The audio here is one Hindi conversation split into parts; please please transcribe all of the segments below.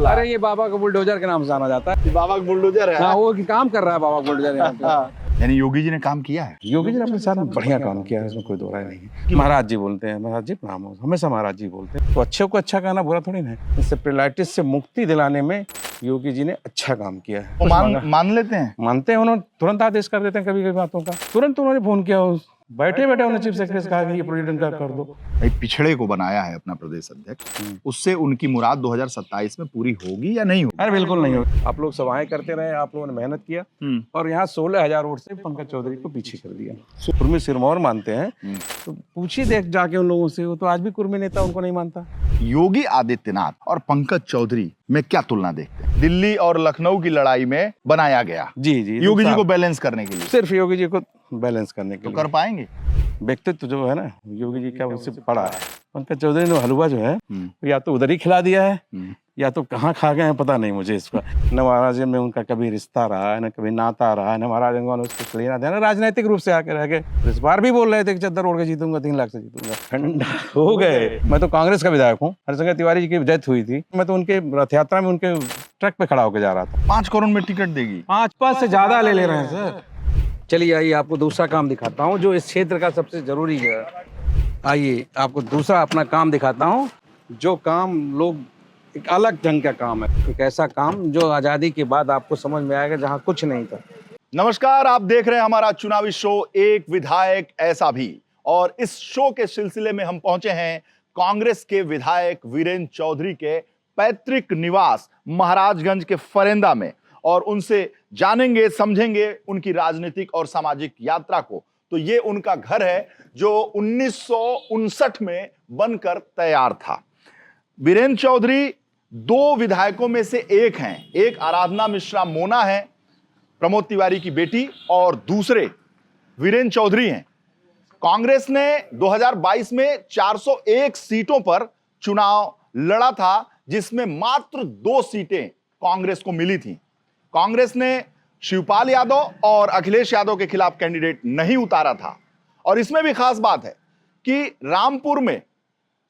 पुतला। अरे ये बाबा का बुलडोजर के नाम से जाना जाता है। ये बाबा का बुलडोजर है। हाँ, वो काम कर रहा है बाबा बुलडोजर यहाँ पे। यानी योगी जी ने काम किया है। योगी जी ने अपने साथ में बढ़िया काम किया है, इसमें कोई दो राय नहीं है। महाराज जी बोलते हैं, महाराज जी प्रणाम हो, हमेशा महाराज जी बोलते हैं, तो अच्छे को अच्छा कहना बुरा थोड़ी ना है। इंसेफ्लाइटिस से मुक्ति दिलाने में योगी जी ने अच्छा काम किया है। तो मान लेते हैं, मानते हैं, उन्होंने तुरंत आदेश कर देते हैं कभी कभी बातों का। तुरंत उन्होंने फोन किया, बैठे बैठे उन्होंने चीफ सेक्रेटरी से कहा कि ये प्रेसिडेंट का कर दो। भाई पिछड़े को बनाया है अपना प्रदेश अध्यक्ष, उससे उनकी मुराद 2027 में पूरी होगी या नहीं होगी? अरे बिल्कुल नहीं होगी। आप लोग सभाएं करते रहे, आप लोगों ने मेहनत किया और यहाँ 16,000 वोट से पंकज चौधरी को पीछे कर दिया। कुर्मी सिरमौर मानते हैं, तो पूछिए देख जाके उन लोगों से, वो तो आज भी कुर्मी नेता उनको नहीं मानता। योगी आदित्यनाथ और पंकज चौधरी में क्या तुलना देखते हैं? दिल्ली और लखनऊ की लड़ाई में बनाया गया जी जी, योगी जी को बैलेंस करने के लिए, सिर्फ योगी जी को बैलेंस करने के तो लिए। कर पाएंगे? व्यक्तित्व जो है ना योगी जी का, उससे पड़ा है। पंकज चौधरी ने हलवा जो है या तो उधर ही खिला दिया है, या तो कहाँ खा गए हैं पता नहीं मुझे इसका। न महाराज में उनका कभी रिश्ता रहा है, न कभी नाता रहा है, न महाराज ने उसको लेना देना, राजनीतिक रूप से आके रह गए। इस बार भी बोल रहे थे कि चद्दर ओढ़ के जीतूंगा, 3 लाख से जीतूंगा। ठंडा हो गए। मैं तो कांग्रेस का विधायक हूँ, हरिशंकर तिवारी जी की डेथ हुई थी, मैं तो उनके रथ यात्रा में उनके ट्रक पे खड़ा होकर जा रहा था। 5 करोड़ में टिकट देगी? 5 से ज्यादा ले रहे हैं सर। चलिए आइए, आपको दूसरा काम दिखाता हूँ जो इस क्षेत्र का सबसे जरूरी है। आइए आपको दूसरा अपना काम दिखाता हूँ, जो काम लोग, एक अलग ढंग का काम है, एक ऐसा काम जो आज़ादी के बाद आपको समझ में आएगा, जहाँ कुछ नहीं था। नमस्कार, आप देख रहे हैं हमारा चुनावी शो एक विधायक ऐसा भी, और इस शो के सिलसिले में हम पहुंचे हैं कांग्रेस के विधायक वीरेंद्र चौधरी के पैतृक निवास महाराजगंज के फरेंदा में, और उनसे जानेंगे समझेंगे उनकी राजनीतिक और सामाजिक यात्रा को। तो ये उनका घर है जो 1959 में बनकर तैयार था। वीरेंद्र चौधरी 2 विधायकों में से एक हैं। एक आराधना मिश्रा मोना है, प्रमोद तिवारी की बेटी, और दूसरे वीरेंद्र चौधरी हैं। कांग्रेस ने 2022 में 401 सीटों पर चुनाव लड़ा था, जिसमें मात्र 2 सीटें कांग्रेस को मिली थी। कांग्रेस ने शिवपाल यादव और अखिलेश यादव के खिलाफ कैंडिडेट नहीं उतारा था। और इसमें भी खास बात है कि रामपुर में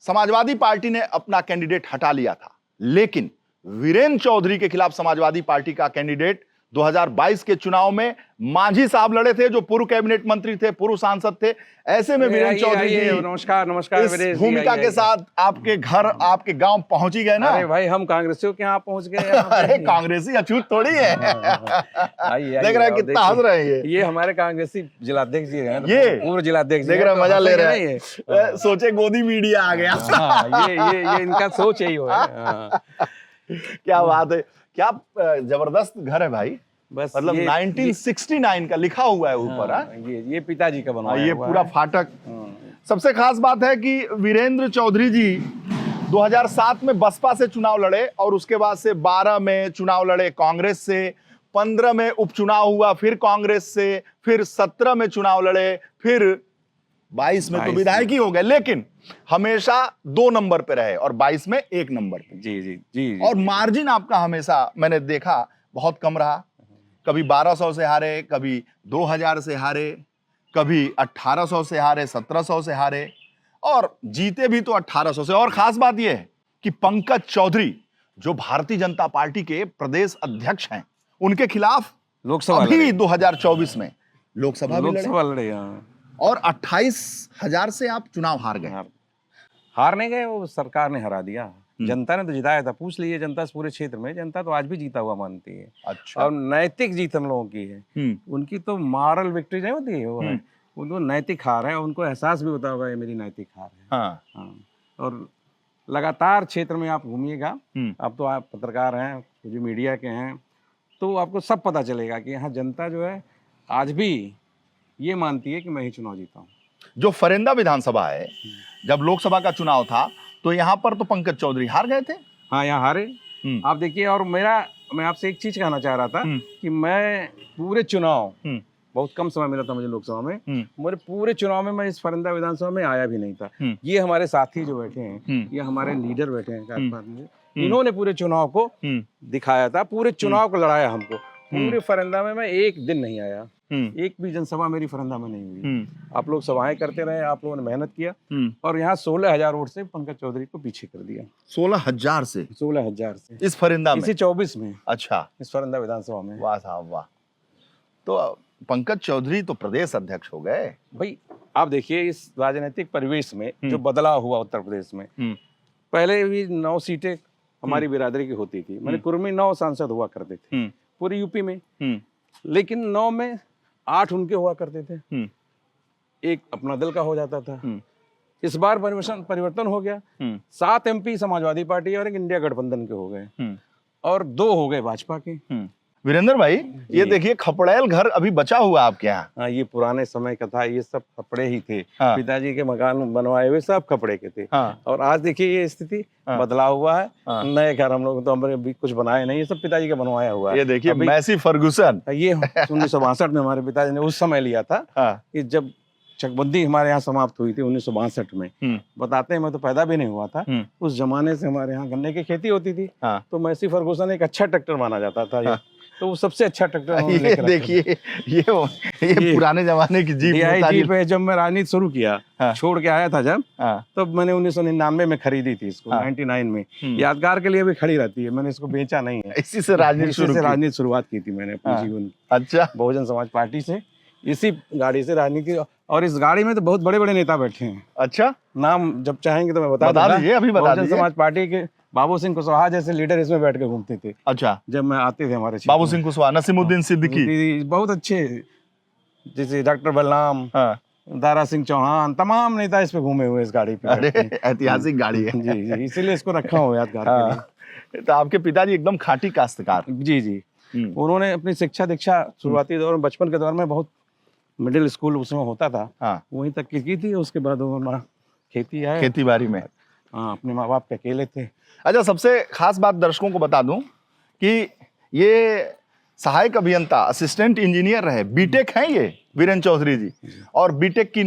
समाजवादी पार्टी ने अपना कैंडिडेट हटा लिया था, लेकिन वीरेंद्र चौधरी के खिलाफ समाजवादी पार्टी का कैंडिडेट 2022 के चुनाव में मांझी साहब लड़े थे, जो पूर्व कैबिनेट मंत्री थे, पूर्व सांसद थे। ऐसे में वीरेंद्र चौधरी जी नमस्कार इस भूमिका के साथ आपके घर, आपके गांव पहुंच ही गए ना? अरे भाई, हम कांग्रेसियों के यहाँ पहुंच गए। अरे कांग्रेसी अछूत थोड़ी है। देख रहे हैं कितना हंस रहे हैं ये हमारे कांग्रेसी जिलाध्यक्ष जी हैं, ये पूर्व जिलाध्यक्ष देख रहे हैं, मजा ले रहे हैं। सोचे गोदी मीडिया आ गया। ये इनका सोच यही हो है। क्या बात है, क्या जबरदस्त घर है भाई। बस मतलब 1969 का लिखा हुआ है ऊपर। ये पिताजी का बना ये पूरा फाटक। सबसे खास बात है कि वीरेंद्र चौधरी जी 2007 में बसपा से चुनाव लड़े, और उसके बाद से 12 में चुनाव लड़े कांग्रेस से, 15 में उपचुनाव हुआ फिर कांग्रेस से, फिर 17 में चुनाव लड़े, फिर 22 में तो विधायक ही हो गए, लेकिन हमेशा 2 नंबर पे रहे, और 22 में 1 नंबर पे। जी। और मार्जिन आपका हमेशा मैंने देखा बहुत कम रहा। कभी 1200 से हारे, कभी 2000 से हारे, कभी 1800 से हारे, 1700 से हारे, और जीते भी तो 1800 से। और खास बात यह है कि पंकज चौधरी, जो भारतीय जनता पार्टी के प्रदेश अध्यक्ष हैं, उनके खिलाफ लोकसभा अभी 2024 में लोकसभा लड़े, और 28,000 से आप चुनाव हार गए। हार नहीं गए, वो सरकार ने हरा दिया। जनता ने तो जिताया था। पूछ लीजिए जनता से पूरे क्षेत्र में, जनता तो आज भी जीता हुआ मानती है। अच्छा। और नैतिक जीत हम लोगों की है। उनकी तो मॉरल विक्ट्री नहीं होती है, वो है उनको नैतिक हार है। उनको एहसास भी होता होगा ये मेरी नैतिक हार है। हाँ। और लगातार क्षेत्र में आप घूमिएगा, अब तो आप पत्रकार हैं, जो मीडिया के हैं, तो आपको सब पता चलेगा कि यहाँ जनता जो है आज भी ये मानती है कि मैं ही चुनाव जीता हूँ। जो फरेंदा विधानसभा है, जब लोकसभा का चुनाव था तो यहाँ पर तो पंकज चौधरी हार गए थे। हाँ, यहाँ हारे। आप देखिए, और मैं आपसे एक चीज कहना चाह रहा था कि मैं पूरे चुनाव, बहुत कम समय मिला था मुझे लोकसभा में, मेरे पूरे चुनाव में मैं इस फरेंदा विधानसभा में आया भी नहीं था। ये हमारे साथी जो बैठे हैं, ये हमारे लीडर बैठे हैं, इन्होंने पूरे चुनाव को दिखाया था, पूरे चुनाव को लड़ाया हमको। पूरे फरंदा में मैं एक दिन नहीं आया, एक भी जनसभा मेरी फरंदा में नहीं हुई। आप लोग सभाएं करते रहे, आप लोगों ने मेहनत किया और यहाँ 16,000 वोट से पंकज चौधरी को पीछे कर दिया। 16,000 से? 16,000 से इस फरिंदा में? इसी 24 में। अच्छा, इस फरंदा विधानसभा में। वाह साहब वाह। तो पंकज चौधरी तो प्रदेश अध्यक्ष हो गए भाई। आप देखिए इस राजनीतिक परिवेश में जो बदलाव हुआ उत्तर प्रदेश में, पहले भी 9 सीटें हमारी बिरादरी की होती थी, मैंने कुर्मी 9 सांसद हुआ करते थे पूरी यूपी में, लेकिन 9 में 8 उनके हुआ करते थे, एक अपना दल का हो जाता था। इस बार परिवर्तन हो गया, 7 MP समाजवादी पार्टी और एक इंडिया गठबंधन के हो गए और 2 हो गए भाजपा के। वीरेंद्र भाई, ये देखिए खपड़ैल घर अभी बचा हुआ आपके यहाँ। हाँ, ये पुराने समय का था, ये सब कपड़े ही थे। हाँ। पिताजी के मकान बनवाए हुए सब कपड़े के थे। हाँ। और आज देखिए ये स्थिति, बदलाव हुआ है। हाँ। नए घर हम लोग तो हमने अभी कुछ बनाए नहीं, ये सब पिताजी का बनवाया हुआ है। ये देखिए मैसी फर्गुसन, ये 1962 में हमारे पिताजी ने उस समय लिया था। हाँ। कि जब चकबंदी हमारे यहाँ समाप्त हुई थी 1962 में, बताते हैं मैं तो पैदा भी नहीं हुआ था, उस जमाने से हमारे यहाँ गन्ने की खेती होती थी। हाँ। तो मैसी फर्गुसन एक अच्छा ट्रैक्टर माना जाता था। हाँ। तो वो सबसे अच्छा ट्रैक्टर ये देखिए, ये पुराने जमाने की जीप पे जब मैं राजनीति शुरू किया, हाँ। छोड़ के आया था जब, हाँ। तब मैंने 1999 में खरीदी थी इसको। हाँ। 99 में यादगार के लिए भी खड़ी रहती है, मैंने इसको बेचा नहीं है। इसी से राजनीति शुरुआत की थी मैंने अपने जीवन। अच्छा। बहुजन समाज पार्टी से, इसी गाड़ी से राजनीति, और इस गाड़ी में तो बहुत बड़े बड़े नेता बैठे हैं। अच्छा, नाम जब चाहेंगे तो मैं बता दीजिए, अभी बता दीजिए। बहुजन समाज पार्टी के बाबू सिंह कुशवाहा जैसे लीडर इसमें बैठ के घूमते थे। अच्छा, जब मैं आते थे हमारे बाबू सिंह कुशवाहा, नसीमुद्दीन सिद्दीकी, बहुत अच्छे, जैसे डॉक्टर बलराम, दारा सिंह चौहान, तमाम नेता इस पे घूमे हुए इस गाड़ी पे। अरे ऐतिहासिक गाड़ी है। जी, इसीलिए इसको रखा हुआ यादगार के लिए। तो आपके पिताजी एकदम खाटी काश्तकार? जी। उन्होंने अपनी शिक्षा दीक्षा शुरुआती दौर में, बचपन के दौर में बहुत मिडिल स्कूल उसमें होता था, वहीं तक की थी। उसके बाद वो खेती बाड़ी में, हाँ, अपने माँ बाप के अकेले थे। अच्छा, सबसे खास बात दर्शकों को बता दूं कि ये सहायक अभियंता, असिस्टेंट इंजीनियर रहे, बीटेक हैं ये वीरेंद्र चौधरी जी, और बीटेक की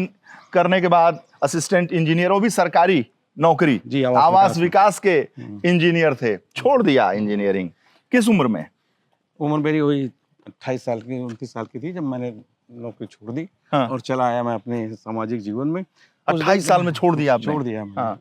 करने के बाद असिस्टेंट इंजीनियर, वो भी सरकारी नौकरी जी, आवास विकास के इंजीनियर थे। छोड़ दिया इंजीनियरिंग किस उम्र में? उम्र मेरी वही 28 साल की 29 साल की थी जब मैंने नौकरी छोड़ दी। हाँ। और चला आया मैं अपने सामाजिक जीवन में। 28 साल में छोड़ दिया आपने? छोड़ दिया। हाँ।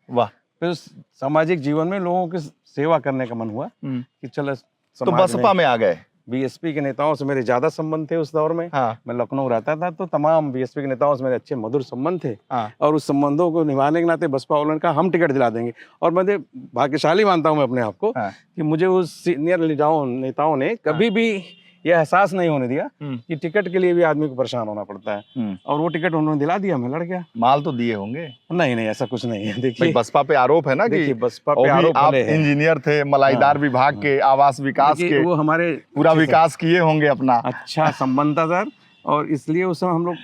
वाह। फिर सामाजिक जीवन में लोगों की सेवा करने का मन हुआ कि चलो, तो बसपा में आ गए। बीएसपी के नेताओं से मेरे ज्यादा संबंध थे उस दौर में। हाँ। मैं लखनऊ रहता था, तो तमाम बीएसपी के नेताओं से मेरे अच्छे मधुर संबंध थे। हाँ। और उस संबंधों को निभाने के नाते बसपा वालों ने कहा हम टिकट दिला देंगे, और मैं भाग्यशाली मानता हूं मैं अपने आप को। हाँ। कि मुझे उस सीनियर नेताओं ने कभी भी यह एहसास नहीं होने दिया कि टिकट के लिए भी आदमी को परेशान होना पड़ता है, और वो टिकट उन्होंने दिला दिया, मैं लड़ गया। माल तो दिए होंगे? नहीं, ऐसा कुछ नहीं है। देखिए, बसपा पे आरोप है ना कि बसपा पे आरोप, आप इंजीनियर थे, मलाईदार विभाग के, आवास विकास के, वो हमारे पूरा विकास किए होंगे अपना। अच्छा संबंध था सर, और इसलिए उस समय हम लोग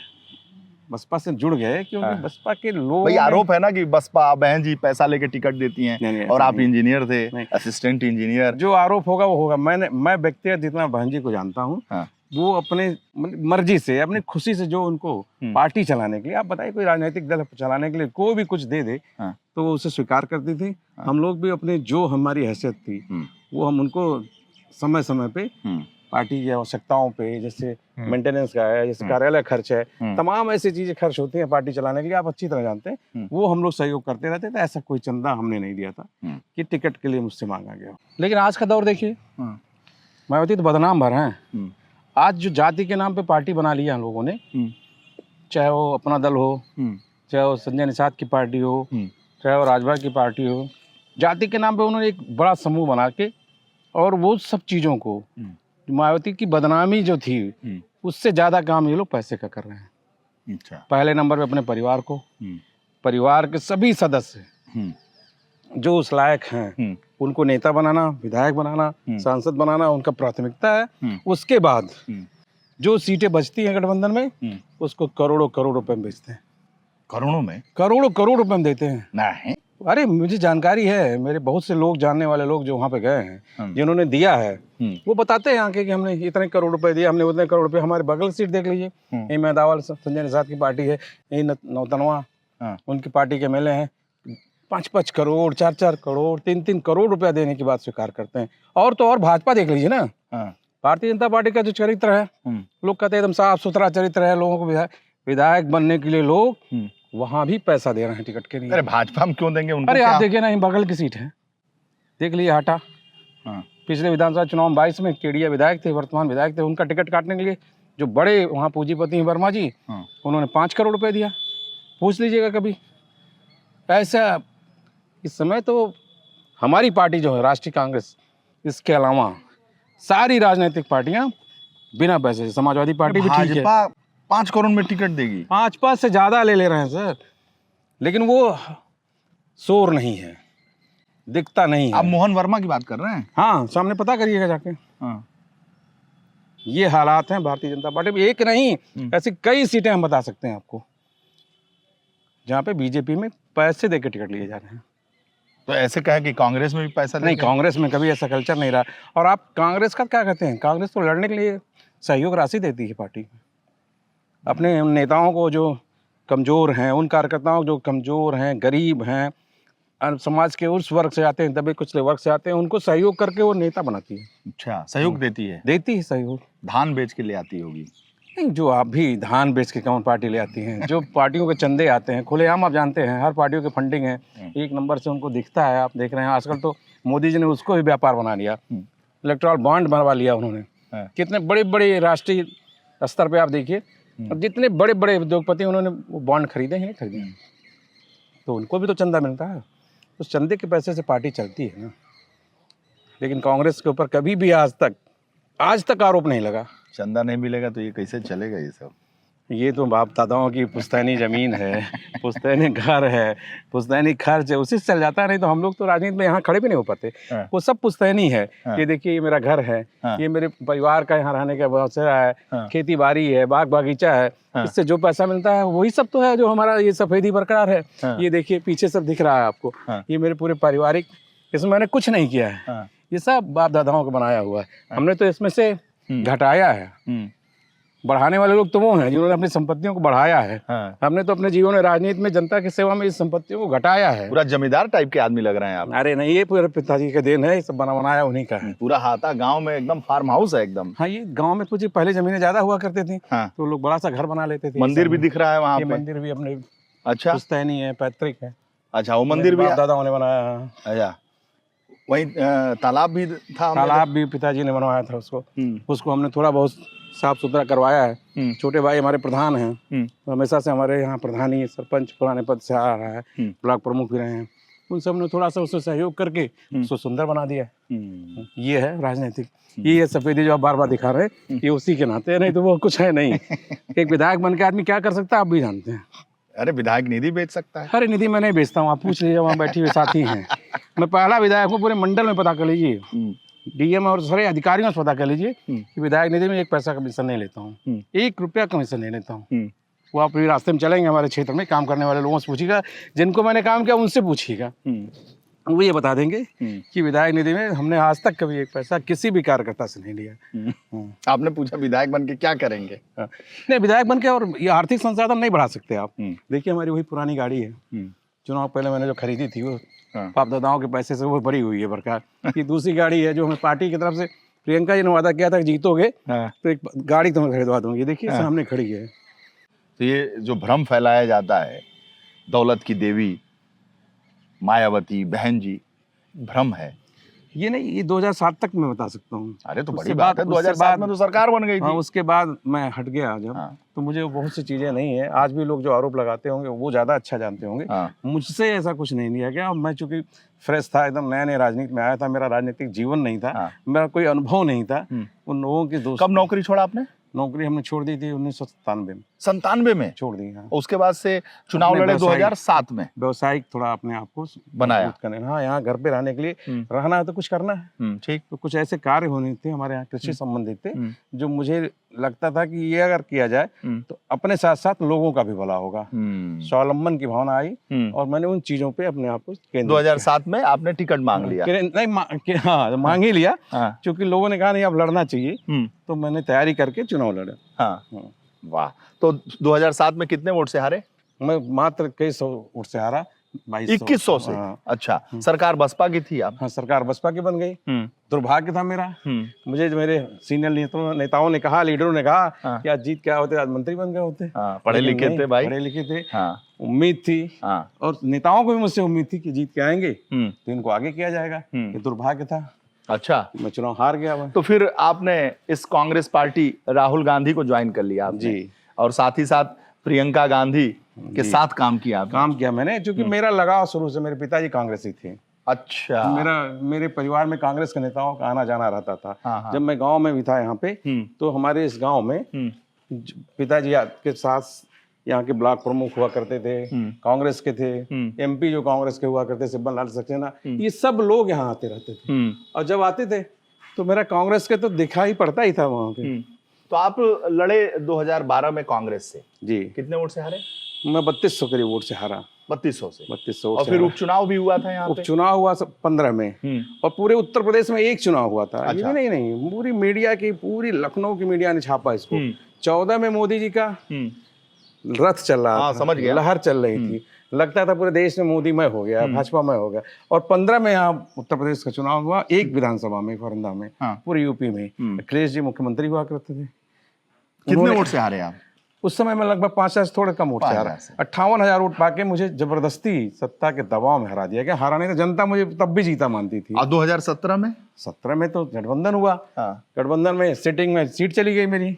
बसपा से जुड़ गए, क्योंकि बसपा के लोग, भाई आरोप है ना कि बसपा बहन जी पैसा लेके टिकट देती हैं, और आप इंजीनियर थे, असिस्टेंट इंजीनियर। जो आरोप होगा वो होगा। मैं व्यक्तिगत जितना बहन जी को जानता हूँ, वो अपने मर्जी से, अपनी खुशी से, जो उनको पार्टी चलाने के लिए, आप बताइए कोई राजनीतिक दल चलाने के लिए कोई भी कुछ दे दे, तो वो उसे स्वीकार करती थी। हम लोग भी अपने, जो हमारी हैसियत थी, वो हम उनको समय समय पे पार्टी की आवश्यकताओं पे, जैसे मेंटेनेंस का है, जैसे कार्यालय खर्च है, तमाम ऐसी चीजें खर्च होती हैं पार्टी चलाने के लिए, आप अच्छी तरह जानते हैं, वो हम लोग सहयोग करते रहते थे। ऐसा कोई चंदा हमने नहीं दिया था कि टिकट के लिए मुझसे मांगा गया। लेकिन आज का दौर देखिए, मायावती तो बदनाम भर हैं। आज जो जाति के नाम पे पार्टी बना लिया हम लोगों ने, चाहे वो अपना दल हो, चाहे वो संजय निषाद की पार्टी हो, चाहे वो राजभर की पार्टी हो, जाति के नाम पे उन्होंने एक बड़ा समूह बना के, और वो सब चीज़ों को, मायावती की बदनामी जो थी, उससे ज़्यादा काम ये लोग पैसे का कर रहे हैं। अच्छा। पहले नंबर पे अपने परिवार को, परिवार के सभी सदस्य जो उस लायक हैं, उनको नेता बनाना, विधायक बनाना, सांसद बनाना उनका प्राथमिकता है। उसके बाद जो सीटें बचती हैं गठबंधन में, उसको करोड़ों करोड़ रुपए में बेचते हैं। करोड़ों में? करोड़ों करोड़ रुपए में देते हैं। नहीं, अरे मुझे जानकारी है, मेरे बहुत से लोग, जानने वाले लोग जो वहाँ पे गए हैं, जिन्होंने दिया है, वो बताते हैं आके कि हमने इतने करोड़ रुपए दिए, हमने उतने करोड़ रुपए। हमारे बगल सीट देख लीजिए, यही मैदावाल संजय निषाद की पार्टी है, यही नौतनवा उनकी पार्टी के MLA हैं, 5-5 करोड़, 4-4 करोड़, 3-3 करोड़ रुपया देने की बात स्वीकार करते हैं। और तो और भाजपा देख लीजिए ना, हाँ। भारतीय जनता पार्टी का जो चरित्र है, लोग कहते हैं एकदम साफ सुथरा चरित्र है, लोगों को विधायक बनने के लिए लोग वहां भी पैसा दे रहे हैं टिकट के लिए। अरे भाजपा में क्यों देंगे उनको? अरे क्या? आप देखिए ना, बगल की सीट है, देख लीजिए हटा। हाँ। पिछले विधानसभा चुनाव में 22 में केडिया विधायक थे, वर्तमान विधायक थे, उनका टिकट काटने के लिए जो बड़े वहाँ पूंजीपति हैं वर्मा जी, उन्होंने 5 करोड़ रुपए दिया। पूछ लीजिएगा कभी ऐसा। इस समय तो हमारी पार्टी जो है राष्ट्रीय कांग्रेस, इसके अलावा सारी राजनीतिक पार्टियां बिना पैसे, समाजवादी पार्टी भी ठीक है, भाजपा 5 करोड़ में टिकट देगी। 5 से ज्यादा ले रहे हैं सर, लेकिन वो शोर नहीं है, दिखता नहीं है। आप मोहन वर्मा की बात कर रहे हैं? हाँ, सामने पता करिएगा जाके। हाँ। ये हालात हैं भारतीय जनता पार्टी में। एक नहीं, ऐसी कई सीटें हम बता सकते हैं आपको जहाँ पे बीजेपी में पैसे देकर टिकट लिए जा रहे हैं। तो ऐसे कहे कि कांग्रेस में भी पैसा नहीं, कांग्रेस में कभी ऐसा कल्चर नहीं रहा। और आप कांग्रेस का क्या कहते हैं? कांग्रेस तो लड़ने के लिए सहयोग राशि देती है पार्टी, अपने उन नेताओं को जो कमज़ोर हैं, उन कार्यकर्ताओं जो कमज़ोर हैं, गरीब हैं, समाज के उस वर्ग से आते हैं, दबे कुचले वर्ग से आते हैं, उनको सहयोग करके वो नेता बनाती है। अच्छा, सहयोग देती है? देती है सहयोग। धान बेच के ले आती होगी? नहीं, जो आप भी धान बेच के कौन पार्टी ले आती हैं? जो पार्टियों के चंदे आते हैं खुलेआम, आप जानते हैं हर पार्टियों की फंडिंग है, एक नंबर से उनको दिखता है। आप देख रहे हैं आजकल तो मोदी जी ने उसको भी व्यापार बना लिया, इलेक्ट्रल बॉन्ड बनवा लिया उन्होंने। कितने बड़े बड़े राष्ट्रीय स्तर पे आप देखिए, अब जितने बड़े बड़े उद्योगपति उन्होंने वो बॉन्ड खरीदे हैं, नहीं खरीदे, तो उनको भी तो चंदा मिलता है। उस चंदे के पैसे से पार्टी चलती है ना। लेकिन कांग्रेस के ऊपर कभी भी आज तक आरोप नहीं लगा। चंदा नहीं मिलेगा तो ये कैसे चलेगा? ये सब ये तो बाप दादाओं की पुश्तैनी जमीन है, पुश्तैनी घर है, पुश्तैनी खर्च है, उसी से चल जाता है। नहीं तो हम लोग तो राजनीति में यहाँ खड़े भी नहीं हो पाते। वो सब पुश्तैनी है। ये देखिए, ये मेरा घर है, ये मेरे परिवार का यहाँ रहने का बसेरा है, खेती बाड़ी है, बाग बागीचा है, इससे जो पैसा मिलता है वही सब तो है जो हमारा ये सफेदी बरकरार है। ये देखिए पीछे सब दिख रहा है आपको, ये मेरे पूरे पारिवारिक, इसमें मैंने कुछ नहीं किया है, ये सब बाप दादाओं का बनाया हुआ है। हमने तो इसमें से घटाया है। बढ़ाने वाले लोग तो वो हैं जिन्होंने अपनी संपत्तियों को बढ़ाया है। हमने तो अपने जीवन में राजनीति में जनता की सेवा में इस संपत्तियों को घटाया है। पूरा जमींदार टाइप के आदमी लग रहे हैं आप। अरे नहीं, ये पूरे पिताजी का देन है, ये सब बनाया उन्हीं का है। पूरा हाथा गांव में एकदम फार्म हाउस है एकदम। हाँ, ये गांव में कुछ पहले जमीनें ज्यादा हुआ करती थी, तो लोग बड़ा सा घर बना लेते थे। मंदिर भी दिख रहा है वहाँ पे? मंदिर भी अपने अच्छा पुश्तैनी है, पैतृक है। अच्छा, वो मंदिर भी दादाओं ने बनाया है। अच्छा, वहीं तालाब भी था? तालाब भी पिताजी ने बनवाया था उसको हमने थोड़ा बहुत साफ सुथरा करवाया है। छोटे भाई हमारे प्रधान हैं, तो हमेशा से हमारे यहाँ प्रधान ही सरपंच पुराने पद से आ रहा है, ब्लॉक प्रमुख भी रहे हैं, उन सब ने थोड़ा सा उससे सहयोग करके उसको सुंदर बना दिया। ये है राजनीतिक। ये सफेदी जो आप बार बार दिखा रहे हैं, ये उसी के नाते, नहीं तो वो कुछ है नहीं। एक विधायक बन के आदमी क्या कर सकता है आप भी जानते हैं। अरे विधायक निधि बेच सकता है? अरे निधि मैं नहीं बेचता हूँ, आप पूछ लीजिए, वहाँ बैठी हुए साथी हैं। मैं पहला विधायक हूँ पूरे मंडल में, पता कर लीजिए, डीएम और सारे अधिकारियों से पता कर लीजिए कि विधायक निधि में 1 पैसा कमीशन नहीं लेता हूँ, 1 रुपया कमीशन नहीं लेता हूँ। वो आप रास्ते में चलेंगे हमारे क्षेत्र में काम करने वाले लोगों से पूछिएगा, जिनको मैंने काम किया उनसे पूछिएगा, वो ये बता देंगे कि विधायक निधि में हमने आज तक कभी 1 पैसा किसी भी कार्यकर्ता से नहीं लिया। आपने पूछा विधायक बन के क्या करेंगे? नहीं, विधायक बन के और ये आर्थिक संसाधन नहीं बढ़ा सकते आप। देखिए हमारी वही पुरानी गाड़ी है, चुनाव पहले मैंने जो खरीदी थी वो बाप दादाओं के पैसे से वो भरी हुई है बरकार। ये दूसरी गाड़ी है जो हमें पार्टी की तरफ से प्रियंका जी ने वादा किया था कि जीतोगे तो एक गाड़ी तुम्हें खरीदवा दूंगी। देखिए सामने खड़ी है। तो ये जो भ्रम फैलाया जाता है, दौलत की देवी मायावती बहन जी, भ्रम है ये नहीं, ये 2007 तक मैं बता सकता हूँ। अरे तो बड़ी बात है, 2007 में तो सरकार बन गई थी। हाँ, उसके बाद मैं हट गया जब, तो मुझे बहुत सी चीजें नहीं है। आज भी लोग जो आरोप लगाते होंगे वो ज्यादा अच्छा जानते होंगे, मुझसे ऐसा कुछ नहीं लिया गया। मैं चूंकि फ्रेश था, एकदम नया नया राजनीति में आया था, मेरा राजनीतिक जीवन नहीं था, मेरा कोई अनुभव नहीं था। उन लोगों की दोस्त। कब नौकरी छोड़ा आपने? नौकरी हमने छोड़ दी थी 1997 में। 97 में छोड़ दी? हाँ। उसके बाद से चुनाव लड़े 2007 में। व्यवसायिक थोड़ा अपने आप को बनाया करने। हाँ, यहाँ घर पे रहने के लिए रहना है तो कुछ करना है। ठीक। तो कुछ ऐसे कार्य होने थे हमारे यहाँ कृषि संबंधित थे, जो मुझे लगता था कि ये अगर किया जाए तो अपने साथ साथ लोगों का भी भला होगा। स्वावलंबन की भावना आई और मैंने उन चीजों पे अपने आप को 2007 में आपने टिकट मांग लिया? नहीं, हाँ मांग ही लिया, क्योंकि लोगों ने कहा नहीं अब लड़ना चाहिए, तो मैंने तैयारी करके चुनाव लड़ा। वाह। तो 2007 में कितने वोट से हारे? मैं मात्र कई 100 वोट से हारा, 2100 से। हाँ। अच्छा, सरकार बसपा की थी आप? हाँ, सरकार बसपा की बन गई। दुर्भाग्य था मेरा। मुझे जो मेरे सीनियर नेताओं ने कहा, लीडरों ने कहा कि आज जीत क्या होते, आज मंत्री बन गए होते। पढ़े लेकिन लिखे नहीं, थे भाई, पढ़े लिखे थे। हाँ। उम्मीद थी, हाँ। और नेताओं को भी मुझसे उम्मीद थी कि जीत के आएंगे तो इनको आगे किया जाएगा। ये दुर्भाग्य था। अच्छा, मैं चुनाव हार गया वह। तो फिर आपने इस कांग्रेस पार्टी राहुल गांधी को ज्वाइन कर लिया आपने? जी। और साथ ही साथ प्रियंका गांधी के साथ काम किया आपने? काम किया मैंने, क्योंकि मेरा लगाव शुरू से, मेरे पिताजी कांग्रेसी थे। अच्छा। मेरे परिवार में कांग्रेस के नेताओं का आना जाना रहता था। हाँ। जब मैं गांव में भी था यहाँ पे, तो हमारे इस गांव में पिताजी के साथ यहाँ के ब्लॉक प्रमुख हुआ करते थे, कांग्रेस के थे। एमपी जो कांग्रेस के हुआ करते, सिब्बल लाल सक्सेना, ये सब लोग यहाँ आते रहते थे। और जब आते थे तो मेरा कांग्रेस के तो दिखाई पड़ता ही था वहाँ पे। तो आप लड़े 2012 में कांग्रेस से? जी। कितने वोट से हारे? मैं 3200 करीब वोट से हारा। 3200 से? 3200। और फिर उपचुनाव भी हुआ था यहाँ पे? उपचुनाव हुआ 15 में, और पूरे उत्तर प्रदेश में एक चुनाव हुआ था। अच्छा। ये नहीं, पूरी मीडिया की, पूरी लखनऊ की मीडिया ने छापा इसको। 14 में मोदी जी का रथ चल रहा था, समझ गया। लहर चल रही थी, लगता था पूरे देश में मोदीमय हो गया, भाजपामय हो गया। और 15 में यहाँ उत्तर प्रदेश का चुनाव हुआ, एक विधानसभा में, फरंदा में, पूरे यूपी में अखिलेश जी मुख्यमंत्री हुआ करते थे। कितने वोट से हारे आप? उस समय में लगभग 5,000 थोड़े कम वोट से हारा। 58,000 वोट पाके मुझे जबरदस्ती सत्ता के दबाव में हरा दिया गया। हारा नहीं तो जनता मुझे तब भी जीता मानती थी। और 2017 में? 17 में तो गठबंधन हुआ। गठबंधन में सिटिंग में सीट चली गई मेरी।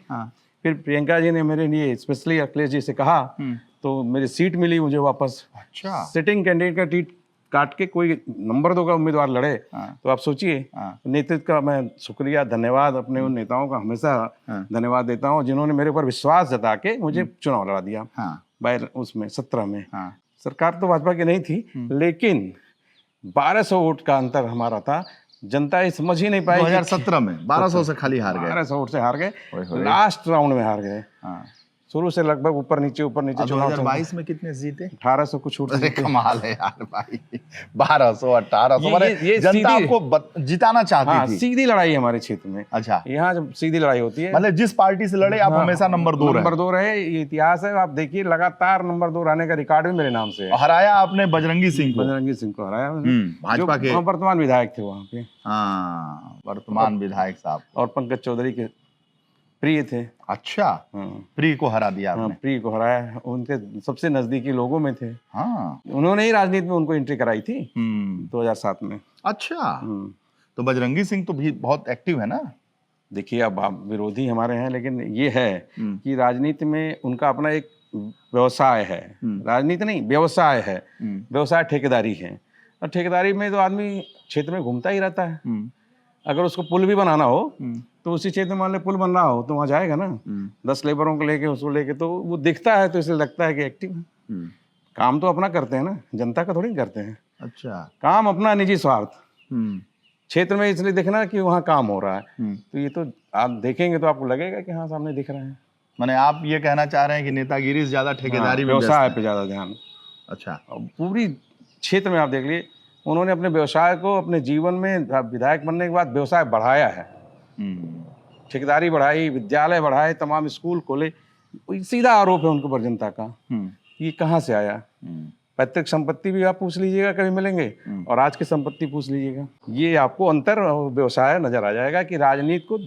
फिर प्रियंका जी ने मेरे लिए स्पेशली अखिलेश जी से कहा, तो मेरी सीट मिली मुझे वापस। अच्छा। सिटिंग कैंडिडेट का टिकट काट के कोई नंबर 2 का उम्मीदवार लड़े, तो आप सोचिए। नेतृत्व का मैं शुक्रिया, धन्यवाद अपने उन नेताओं का हमेशा धन्यवाद देता हूँ, जिन्होंने मेरे ऊपर विश्वास जता के मुझे चुनाव लड़ा दिया। उसमें 17 में सरकार तो भाजपा की नहीं थी, लेकिन 1200 वोट का अंतर हमारा था। जनता ये समझ ही नहीं पाई। 2017 में 1200 से खाली हार गए? 1200 वोट से हार गए, लास्ट राउंड में हार गए। शुरू से लगभग ऊपर नीचे 2022 में कितने जीते? 1800 कुछ छूट। कमाल है यार भाई, 1200 1800। ये जनता आपको जिताना चाहती थी। सीधी लड़ाई हमारे क्षेत्र में। अच्छा, यहाँ जब सीधी लड़ाई होती है, मतलब जिस पार्टी से लड़े आप हमेशा नंबर 2 रहे। ये इतिहास है, आप देखिए, लगातार नंबर 2 रहने का रिकॉर्ड भी मेरे नाम से है। हराया आपने बजरंगी सिंह को हराया, भाजपा के वर्तमान विधायक थे वहाँ पे। वर्तमान विधायक साहब। और पंकज चौधरी के प्रिय थे। अच्छा, प्रिय को हरा दिया आपने? प्रिय को हराया, उनके सबसे नजदीकी लोगों में थे। उन्होंने ही राजनीति में उनको एंट्री कराई थी 2007 में। अच्छा, तो बजरंगी सिंह तो भी बहुत एक्टिव है ना? देखिए, अब आप विरोधी हमारे हैं, लेकिन ये है कि राजनीति में उनका अपना एक व्यवसाय है। राजनीति नहीं, व्यवसाय है। व्यवसाय ठेकेदारी है, और ठेकेदारी में तो आदमी क्षेत्र में घूमता ही रहता है। अगर उसको पुल भी बनाना हो तो उसी क्षेत्र में मान ले पुल बन रहा हो तो वहाँ जाएगा ना, 10 लेबरों को लेके, उसको लेके, तो वो दिखता है तो इसलिए लगता है कि एक्टिव है। काम तो अपना करते हैं ना, जनता का थोड़ी करते हैं। अच्छा, काम अपना निजी स्वार्थ क्षेत्र में इसलिए देखना कि वहाँ काम हो रहा है। तो ये तो आप देखेंगे तो आपको लगेगा कि हाँ, सामने दिख रहा है। माने आप ये कहना चाह रहे हैं कि नेतागिरी से ज्यादा ठेकेदारी में, व्यवसाय पे ज्यादा ध्यान। अच्छा, पूरी क्षेत्र में आप देख लिए, उन्होंने अपने व्यवसाय को, अपने जीवन में विधायक बनने के बाद व्यवसाय बढ़ाया है। ठेकेदारी बढ़ाई, विद्यालय बढ़ाए, तमाम स्कूल खोले। सीधा आरोप है उनके ऊपर जनता का। ये कहाँ से आया? पैतृक संपत्ति भी आप पूछ लीजिएगा, कभी मिलेंगे, और आज की संपत्ति पूछ लीजिएगा। ये आपको अंतर व्यवसाय नजर आ जाएगा कि राजनीति को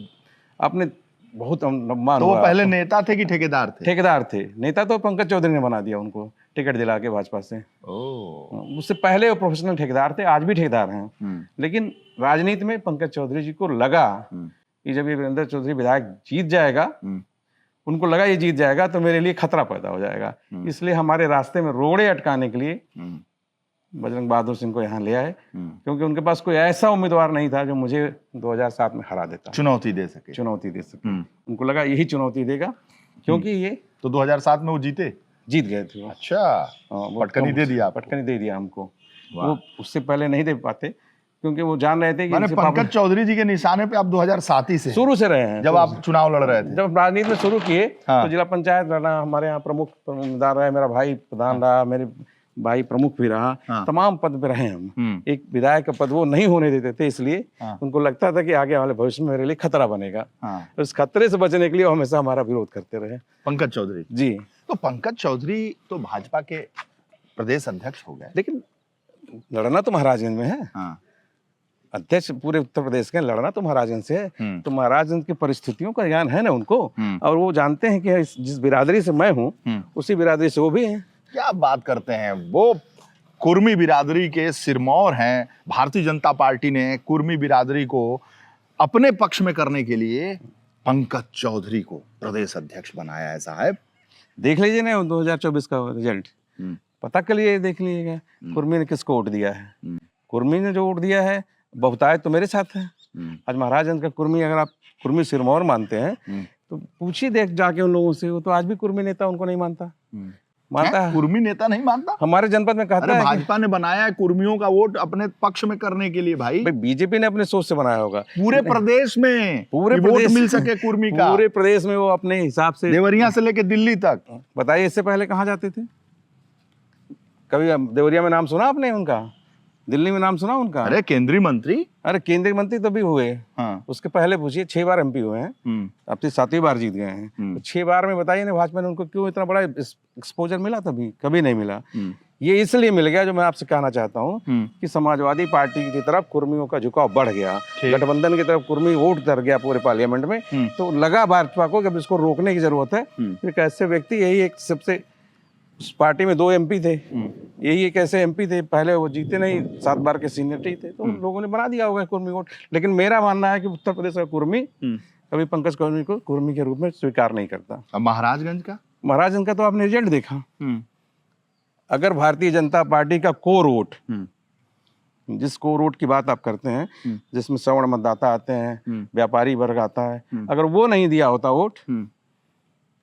आपने बहुत मान। तो वो पहले नेता थे कि ठेकेदार थे? ठेकेदार थे। नेता तो पंकज चौधरी ने बना दिया उनको, टिकट दिला के भाजपा से। उससे पहले वो प्रोफेशनल ठेकेदार थे, आज भी ठेकेदार हैं। लेकिन राजनीति में पंकज चौधरी जी को लगा कि जब ये वीरेंद्र चौधरी विधायक जीत जाएगा, उनको लगा ये जीत जाएगा तो मेरे लिए खतरा पैदा हो जाएगा। इसलिए हमारे रास्ते में रोड़े अटकाने के लिए बजरंग बहादुर सिंह को यहाँ ले आए, क्योंकि उनके पास कोई ऐसा उम्मीदवार नहीं था जो मुझे 2007 में हरा देता, चुनौती दे सके। उनको लगा यही चुनौती देगा, क्योंकि ये तो 2007 में वो जीत गए थे। अच्छा, पटकनी दे दिया हमको। वो उससे पहले नहीं दे पाते, क्योंकि वो जान रहे थे कि पंकज चौधरी जी के निशाने पे आप 2007 ही से शुरू से रहे हैं। जब आप चुनाव लड़ रहे थे, जब राजनीति में शुरू किए, तो जिला पंचायत लड़ना, हमारे यहाँ प्रमुख प्रधान रहा, मेरा भाई प्रधान रहा, मेरे भाई प्रमुख भी रहा, तमाम पद पे रहे हम। एक विधायक का पद वो नहीं होने देते थे, इसलिए उनको लगता था कि आगे वाले भविष्य में मेरे लिए खतरा बनेगा। उस खतरे से बचने के लिए वो हमेशा हमारा विरोध करते रहे, पंकज चौधरी जी। तो पंकज चौधरी तो भाजपा के प्रदेश अध्यक्ष हो गए। लेकिन लड़ना तो महाराजगंज में है। हाँ। अध्यक्ष पूरे उत्तर प्रदेश के, लड़ना तो महाराजगंज से है। तो महाराजगंज की परिस्थितियों का ज्ञान है ना उनको, और वो जानते हैं कि जिस बिरादरी से मैं हूँ उसी बिरादरी से वो भी हैं। क्या बात करते हैं, वो कुर्मी बिरादरी के सिरमौर हैं। भारतीय जनता पार्टी ने कुर्मी बिरादरी को अपने पक्ष में करने के लिए पंकज चौधरी को प्रदेश अध्यक्ष बनाया है। साहब देख लीजिए ना 2024 का रिजल्ट, पता कर लिए, देख लीजिएगा कुर्मी ने किसको वोट दिया है। कुर्मी ने जो वोट दिया है बहुतायत तो मेरे साथ है। आज महाराजगंज का कुर्मी, अगर आप कुर्मी सिरमौर मानते हैं तो पूछिए देख जाके उन लोगों से, वो तो आज भी कुर्मी नेता उनको नहीं मानता। मानता है? कुर्मी नेता नहीं मानता? हमारे जनपद में कहता है भाजपा ने बनाया है कुर्मियों का वोट अपने पक्ष में करने के लिए। भाई बीजेपी ने अपने सोच से बनाया होगा पूरे प्रदेश में, पूरे वोट मिल सके कुर्मी का। पूरे प्रदेश में वो अपने हिसाब से, देवरिया से लेके दिल्ली तक। बताइए इससे पहले कहाँ जाते थे? कभी देवरिया में नाम सुना आपने उनका? दिल्ली में नाम सुना उनका? अरे केंद्रीय मंत्री, अरे केंद्रीय मंत्री तभी हुए। हाँ। उसके पहले पूछिए, 6 बार एमपी हुए हैं, अब तो 7वीं बार जीत गए हैं। तो 6 बार में बताइए ना भाजपा ने उनको क्यों इतना बड़ा एक्सपोजर मिला? तभी कभी नहीं मिला। ये इसलिए मिल गया, जो मैं आपसे कहना चाहता हूँ कि समाजवादी पार्टी की तरफ कुर्मियों का झुकाव बढ़ गया, गठबंधन की तरफ कुर्मी वोट कर गया पूरे पार्लियामेंट में। तो लगा भाजपा को कि अब इसको रोकने की जरूरत है। एक ऐसे व्यक्ति, यही एक सबसे, उस पार्टी में 2 एमपी थे, यही एक ऐसे एमपी थे, पहले वो जीते नहीं, 7 बार के सीनियरिटी थे, तो उन लोगों ने बना दिया होगा कुर्मी वोट। लेकिन मेरा मानना है कि उत्तर प्रदेश का कुर्मी कभी पंकज चौधरी को कुर्मी के रूप में स्वीकार नहीं करता। अब महाराजगंज का? महाराजगंज का तो आपने रिजल्ट देखा। अगर भारतीय जनता पार्टी का कोर वोट, जिस कोर वोट की बात आप करते हैं, जिसमें सवर्ण मतदाता आते हैं, व्यापारी वर्ग आता है, अगर वो नहीं दिया होता वोट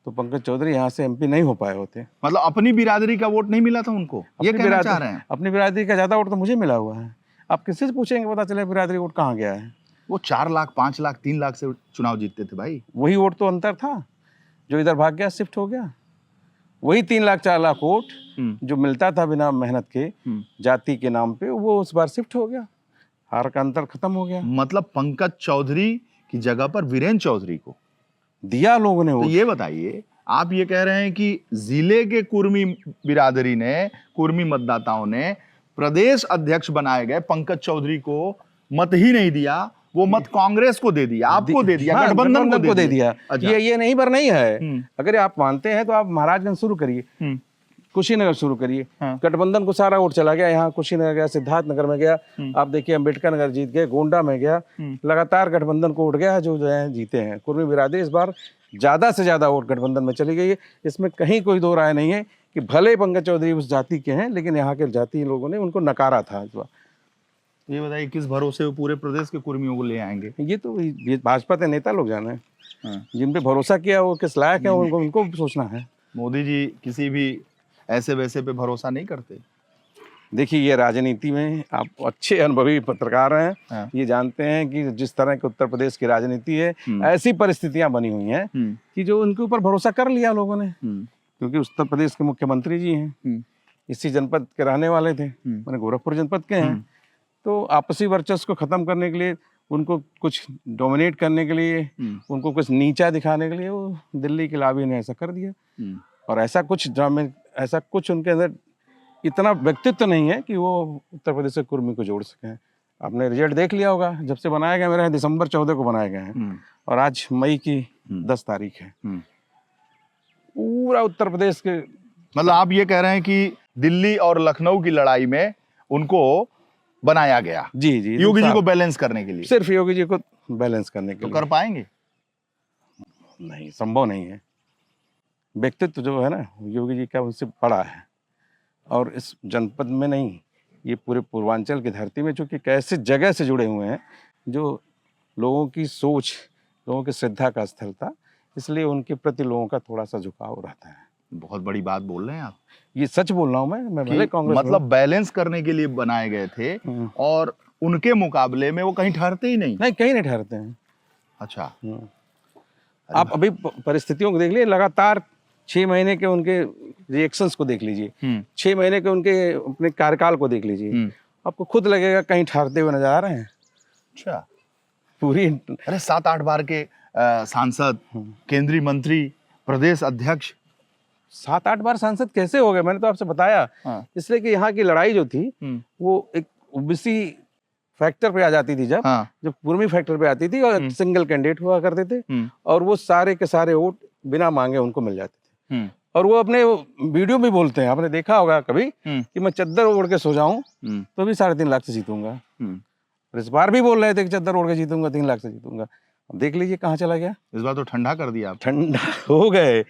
तो पंकज चौधरी यहाँ से एमपी नहीं हो पाए होते। मतलब अपनी बिरादरी का वोट नहीं मिला था उनको, ये कहना चाह रहे हैं? अपनी बिरादरी का ज्यादा वोट तो मुझे मिला हुआ है। आप किसी से पूछेंगे पता चले बिरादरी वोट कहाँ गया है। वो 4 लाख, 5 लाख, 3 लाख से चुनाव जीतते थे भाई। वही वोट तो अंतर था जो इधर भाग गया, शिफ्ट हो गया। वही 3 लाख 4 लाख वोट जो मिलता था बिना मेहनत के, जाति के नाम पे, वो उस बार शिफ्ट हो गया। हार का अंतर खत्म हो गया। मतलब पंकज चौधरी की जगह पर वीरेंद्र चौधरी को दिया लोगों ने। तो ये बताइए, आप ये कह रहे हैं कि जिले के कुर्मी बिरादरी ने, कुर्मी मतदाताओं ने प्रदेश अध्यक्ष बनाए गए पंकज चौधरी को मत ही नहीं दिया, वो मत कांग्रेस को दे दिया, आपको दे दिया, गठबंधन को दे दिया। ये नहीं पर नहीं है। अगर आप मानते हैं तो आप महाराजगंज शुरू करिए, कुशीनगर शुरू करिए। गठबंधन को सारा वोट चला गया, यहाँ कुशीनगर गया, सिद्धार्थनगर में गया, आप देखिए अम्बेडकर नगर जीत गए, गोंडा में गया, लगातार गठबंधन को वोट गया, जो है जीते हैं। कुर्मी बिरादरी इस बार ज्यादा से ज्यादा वोट गठबंधन में चली गई है। इसमें कहीं कोई दो राय नहीं है कि भले पंकज चौधरी उस जाति के हैं, लेकिन यहाँ के जाति लोगों ने उनको नकारा था इस बार। ये बताइए किस भरोसे वो पूरे प्रदेश के कुर्मियों को ले आएंगे? ये भाजपा के नेता लोग जाने, जिन पे भरोसा किया वो किस लायक है उनको सोचना है। मोदी जी किसी भी ऐसे वैसे पे भरोसा नहीं करते। देखिए, ये राजनीति में आप अच्छे अनुभवी पत्रकार हैं, ये जानते हैं कि जिस तरह के उत्तर प्रदेश की राजनीति है, ऐसी परिस्थितियां बनी हुई हैं कि जो उनके ऊपर भरोसा कर लिया लोगों ने, क्योंकि उत्तर प्रदेश के मुख्यमंत्री जी हैं, इसी जनपद के रहने वाले थे, मैंने गोरखपुर जनपद के हैं। तो आपसी वर्चस्व को खत्म करने के लिए, उनको कुछ डोमिनेट करने के लिए, उनको कुछ नीचा दिखाने के लिए वो दिल्ली के लॉबी ने ऐसा कर दिया। और ऐसा कुछ उनके अंदर इतना व्यक्तित्व नहीं है कि वो उत्तर प्रदेश से कुर्मी को जोड़ सकें। आपने रिजल्ट देख लिया होगा, जब से बनाया गया, मेरे दिसंबर 14 को बनाए गए हैं और आज मई की 10 तारीख है। पूरा उत्तर प्रदेश के, मतलब आप ये कह रहे हैं कि दिल्ली और लखनऊ की लड़ाई में उनको बनाया गया। जी, योगी जी को बैलेंस करने के लिए, सिर्फ योगी जी को बैलेंस करने के लिए। तो कर पाएंगे? नहीं, संभव नहीं है। व्यक्तित्व जो है ना योगी जी का, उससे बड़ा है। और इस जनपद में नहीं, ये पूरे पूर्वांचल की धरती में, चूंकि कैसे जगह से जुड़े हुए हैं, जो लोगों की सोच, लोगों की श्रद्धा का स्थल था, इसलिए उनके प्रति लोगों का थोड़ा सा झुकाव रहता है। बहुत बड़ी बात बोल रहे हैं आप। ये सच बोल रहा हूँ मैं भले कांग्रेस, मतलब बैलेंस करने के लिए बनाए गए थे और उनके मुकाबले में वो कहीं ठहरते ही नहीं। कहीं नहीं ठहरते हैं। अच्छा, आप अभी परिस्थितियों को देख लीजिए, लगातार 6 महीने के उनके रिएक्शंस को देख लीजिए, 6 महीने के उनके अपने कार्यकाल को देख लीजिए, आपको खुद लगेगा कहीं ठहरते हुए नजर आ रहे हैं। अच्छा, पूरी, अरे 7-8 बार के सांसद, केंद्रीय मंत्री, प्रदेश अध्यक्ष, 7-8 बार सांसद कैसे हो गए, मैंने तो आपसे बताया। हाँ। इसलिए कि यहाँ की लड़ाई जो थी वो एक ओबीसी फैक्टर पे आ जाती थी, जब हाँ। जब कुर्मी फैक्टर पे आती थी और सिंगल कैंडिडेट हुआ करते थे और वो सारे के सारे वोट बिना मांगे उनको मिल जाते थे। और वो अपने वीडियो में बोलते हैं, आपने देखा होगा कभी, कि मैं चद्दर ओढ़ के सो जाऊं तो भी 3.5 लाख से जीतूंगा। और इस बार भी बोल रहे थे कि चद्दर ओढ़ के जीतूंगा, 3 लाख से जीतूंगा। अब देख लीजिए कहाँ चला गया। इस बार तो ठंडा कर दिया आप। ठंडा हो गए।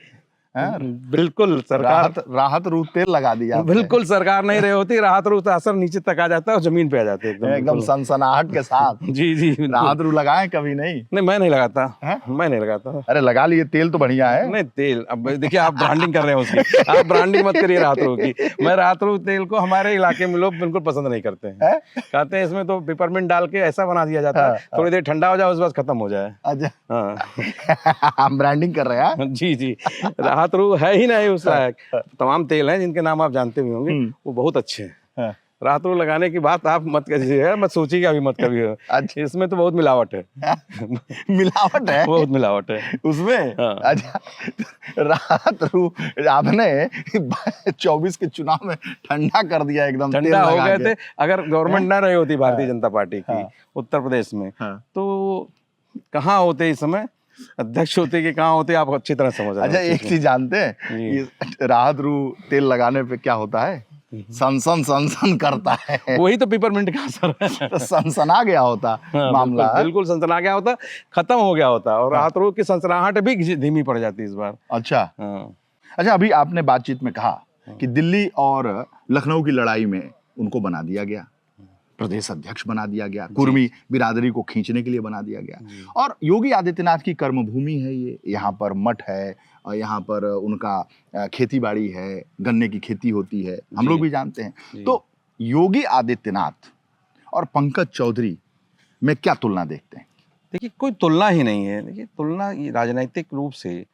बिल्कुल सरकार राहत रू तेल लगा दिया आपने। बिल्कुल सरकार नहीं रही होती, राहत रू का असर नीचे तक आ जाता है और जमीन पे आ जाते हैं एकदम सनसनाहट के साथ। जी जी, राहत रू लगाए कभी नहीं? नहीं, मैं नहीं लगाता। मैं नहीं लगाता। अरे लगा लिए, तेल तो बढ़िया है। नहीं, तेल अब देखिए आप ब्रांडिंग कर रहे हैं उसकी, आप ब्रांडिंग मत करिए राहत रू की। मैं राहत रू तेल को हमारे इलाके में लोग बिल्कुल पसंद नहीं करते हैं। कहते हैं इसमें तो पेपरमिंट डाल के ऐसा बना दिया जाता है, थोड़ी देर ठंडा हो जाए उसके बाद खत्म हो जाए। अच्छा, हम ब्रांडिंग कर रहे हैं। जी जी, राहत रू है ही नहीं उस लायक। तमाम तेल हैं जिनके नाम आप जानते भी होंगे, वो बहुत अच्छे हैं। राहत रू लगाने की बात आप मत कीजिए, मत सोचिएगा अभी, मत कभी। अच्छा, इसमें तो बहुत मिलावट है। मिलावट है? बहुत मिलावट है उसमें। अच्छा, राहत रू आपने 24 के चुनाव में ठंडा कर दिया, एकदम ठंडा हो गए थे। अगर गवर्नमेंट ना रही होती भारतीय जनता पार्टी की उत्तर प्रदेश में, तो कहाँ होते इस समय, अध्यक्ष होते कि कहाँ होते, आप अच्छी तरह समझ रहे हैं। अच्छा, एक चीज जानते हैं, राहत रू तेल लगाने पे क्या होता है? सनसन करता है। वही तो पेपरमिंट का असर है। तो सनसना गया होता मामला। बिल्कुल सनसना गया होता, खत्म हो गया होता। और राहत रू की सनसनाहट भी धीमी पड़ जाती इस बार। अच्छा। अच्छा, अभी आपने बातचीत में कहा कि दिल्ली और लखनऊ की लड़ाई में उनको बना दिया गया, प्रदेश अध्यक्ष बना दिया गया, कुर्मी बिरादरी को खींचने के लिए बना दिया गया। और योगी आदित्यनाथ की कर्मभूमि है ये, यहाँ पर मठ है और यहाँ पर उनका खेती बाड़ी है, गन्ने की खेती होती है, हम लोग भी जानते हैं। तो योगी आदित्यनाथ और पंकज चौधरी में क्या तुलना देखते हैं? देखिए, कोई तुलना ही नहीं है। देखिए, तुलना राजनीतिक रूप से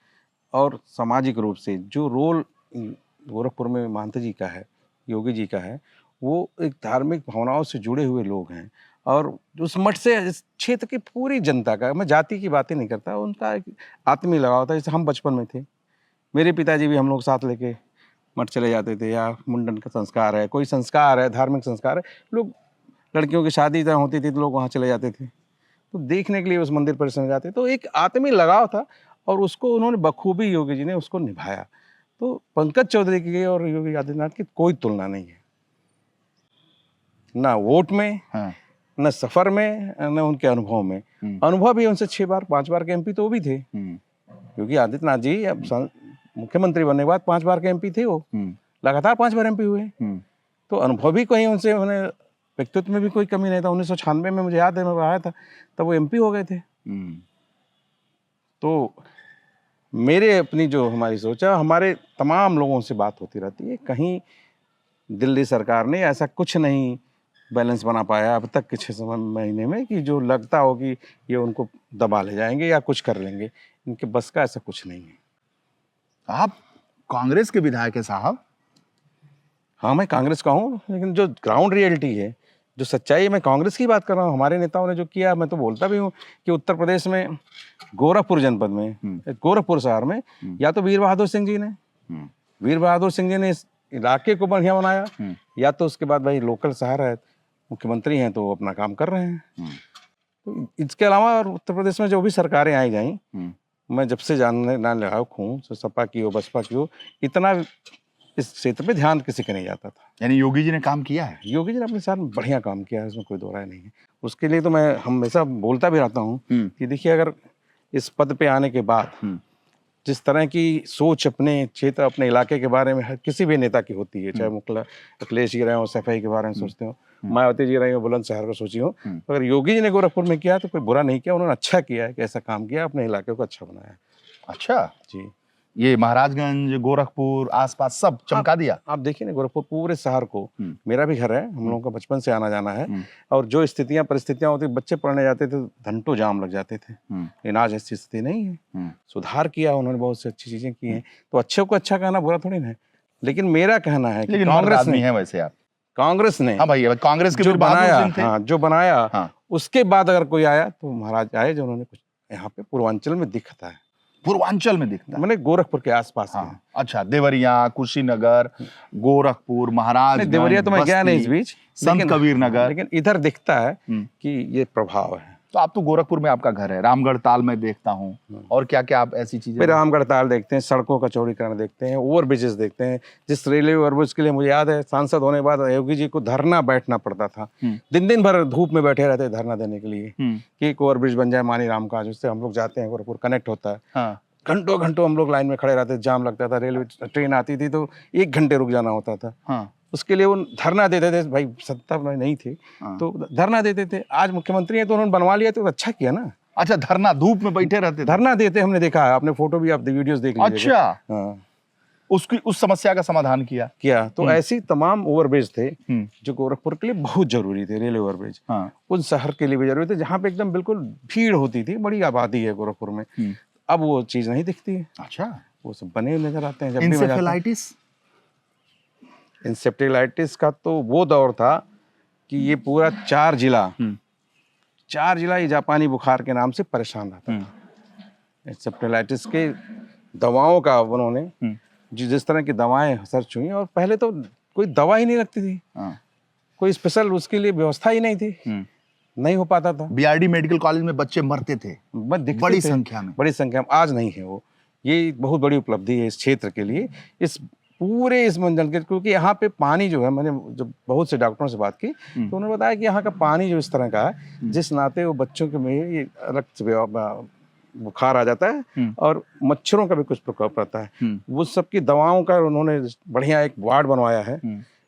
और सामाजिक रूप से जो रोल गोरखपुर में महंत जी का है, योगी जी का है, वो एक धार्मिक भावनाओं से जुड़े हुए लोग हैं। और उस मठ से इस क्षेत्र की पूरी जनता का, मैं जाति की बातें नहीं करता, उनका एक आत्मीय लगाव था। जैसे हम बचपन में थे, मेरे पिताजी भी हम लोग साथ लेके मठ चले जाते थे, या मुंडन का संस्कार है, कोई संस्कार है, धार्मिक संस्कार है, लोग, लड़कियों की शादी तरह होती थी तो लोग वहाँ चले जाते थे, तो देखने के लिए उस मंदिर परिसर में जाते। तो एक आत्मीय लगाव था और उसको उन्होंने बखूबी योगी जी ने उसको निभाया। तो पंकज चौधरी की और योगी आदित्यनाथ की कोई तुलना नहीं है, ना वोट में, न सफर में, न उनके अनुभव में। अनुभव भी उनसे 6 बार 5 बार के एमपी तो वो भी थे। योगी आदित्यनाथ जी अब मुख्यमंत्री बनने के बाद 5 बार के एमपी थे, वो लगातार 5 बार एमपी हुए। तो अनुभव भी कहीं उनसे, उन्हें व्यक्तित्व में भी कोई कमी नहीं था। 1996 में मुझे याद है, मैं आया था तब वो एमपी हो गए थे। तो मेरे अपनी जो हमारी सोच है, हमारे तमाम लोगों से बात होती रहती है, कहीं दिल्ली सरकार ने ऐसा कुछ नहीं बैलेंस बना पाया अब तक के 6 महीने में कि जो लगता हो कि ये उनको दबा ले जाएंगे या कुछ कर लेंगे। इनके बस का ऐसा कुछ नहीं है। आप कांग्रेस के विधायक हैं साहब? हाँ, मैं कांग्रेस का हूँ, लेकिन जो ग्राउंड रियलिटी है, जो सच्चाई है, मैं कांग्रेस की बात कर रहा हूँ। हमारे नेताओं ने जो किया, मैं तो बोलता भी हूँ कि उत्तर प्रदेश में गोरखपुर जनपद में, गोरखपुर शहर में, या तो वीर बहादुर सिंह जी ने इस इलाके को बढ़िया बनाया, या तो उसके बाद भाई लोकल शहर है, मुख्यमंत्री हैं तो वो अपना काम कर रहे हैं। तो इसके अलावा और उत्तर प्रदेश में जो भी सरकारें आई गई, मैं जब से जानने ना लायक हूँ, सपा की हो, बसपा की हो, इतना इस क्षेत्र पे ध्यान किसी का नहीं जाता था। यानी योगी जी ने काम किया है? योगी जी ने अपने साथ बढ़िया काम किया है, इसमें कोई दो राय नहीं है। उसके लिए तो मैं हमेशा बोलता भी रहता हूँ कि देखिए, अगर इस पद पे आने के बाद जिस तरह की सोच अपने क्षेत्र, अपने इलाके के बारे में हर किसी भी नेता की होती है, चाहे मुखला अखिलेश जी रहे हो, सफाई के बारे में सोचते हो, मायावती जी रही हो, बुलंदशहर को सोची हो, तो अगर योगी जी ने गोरखपुर में किया तो कोई बुरा नहीं किया, उन्होंने अच्छा किया है कि ऐसा काम किया, अपने इलाके को अच्छा बनाया। अच्छा जी, ये महाराजगंज, गोरखपुर, आसपास सब चमका दिया। आप देखिए ना, गोरखपुर पूरे शहर को, मेरा भी घर है, हम लोगों का बचपन से आना जाना है, और जो स्थितियां परिस्थितियां होती, बच्चे पढ़ने जाते थे घंटों जाम लग जाते थे, लेकिन आज ऐसी स्थिति नहीं है। सुधार किया उन्होंने, बहुत सी अच्छी चीजें की हैं, तो अच्छे को अच्छा कहना बुरा थोड़ी ना है। लेकिन मेरा कहना है कि कांग्रेस ने, वैसे आप कांग्रेस ने, हाँ भाई, कांग्रेस के जो बनाया, जो बनाया, उसके बाद अगर कोई आया तो महाराज आए, जो उन्होंने कुछ यहाँ पे पूर्वांचल में दिखता है। पूर्वांचल में दिखता है। मैंने गोरखपुर के आसपास के हाँ, अच्छा, देवरिया, कुशीनगर, गोरखपुर, महाराजगंज, देवरिया तो मैं गया नहीं इस बीच, संत कबीर नगर, लेकिन इधर दिखता है कि ये प्रभाव है। तो आप तो गोरखपुर में आपका घर है, रामगढ़ ताल में देखता हूँ, और क्या क्या आप ऐसी चीजें? फिर रामगढ़ ताल देखते हैं, सड़कों का चौड़ीकरण देखते हैं, ओवर ब्रिजेस देखते हैं। जिस रेलवे ओवरब्रिज के लिए मुझे याद है सांसद होने के बाद योगी जी को धरना बैठना पड़ता था, दिन भर धूप में बैठे रहते धरना देने के लिए कि एक ओवर ब्रिज बन जाए मानी राम का, जिससे हम लोग जाते हैं गोरखपुर कनेक्ट होता है। हाँ। घंटों घंटों हम लोग लाइन में खड़े रहते, जाम लगता था, रेलवे ट्रेन आती थी तो 1 घंटे रुक जाना होता था। हाँ। उसके लिए वो धरना देते थे, भाई सत्ता में नहीं थी तो धरना देते थे। आज मुख्यमंत्री है तो उन्होंने बनवा लिया, तो अच्छा किया ना। अच्छा, धरना, धूप में बैठे रहते थे? धरना देते हमने देखा है, आपने फोटो भी, आप वीडियोस देख लीजिए। अच्छा। हाँ। उसकी उस समस्या का समाधान किया तो ऐसी तमाम ओवरब्रिज थे जो गोरखपुर के लिए बहुत जरूरी थे। रेलवे ओवरब्रिज उन शहर के लिए भी जरूरी थे जहाँ पे एकदम बिल्कुल भीड़ होती थी, बड़ी आबादी है गोरखपुर में। अब वो चीज नहीं दिखती है। अच्छा, वो सब बने नजर आते हैं। जब इंसेफ्लाइटिस का तो वो दौर था कि ये पूरा 4 जिला ये जापानी बुखार के नाम से परेशान रहता था। इंसेफ्लाइटिस के दवाओं का उन्होंने जिस तरह की दवाएं सर्च हुई, और पहले तो कोई दवा ही नहीं लगती थी, कोई स्पेशल उसके लिए व्यवस्था ही नहीं थी, नहीं हो पाता था। बीआरडी मेडिकल कॉलेज में बच्चे मरते थे बड़ी संख्या में। आज नहीं है वो। ये बहुत बड़ी उपलब्धि है इस क्षेत्र के लिए, इस पूरे इस मंडल के, क्योंकि यहाँ पे पानी जो है, मैंने जब बहुत से डॉक्टरों से बात की तो उन्होंने बताया कि यहाँ का पानी जो इस तरह का है, जिस नाते वो बच्चों के में ये रक्त बुखार आ जाता है और मच्छरों का भी कुछ प्रकोप रहता है। वो सबकी दवाओं का उन्होंने बढ़िया एक वार्ड बनवाया है,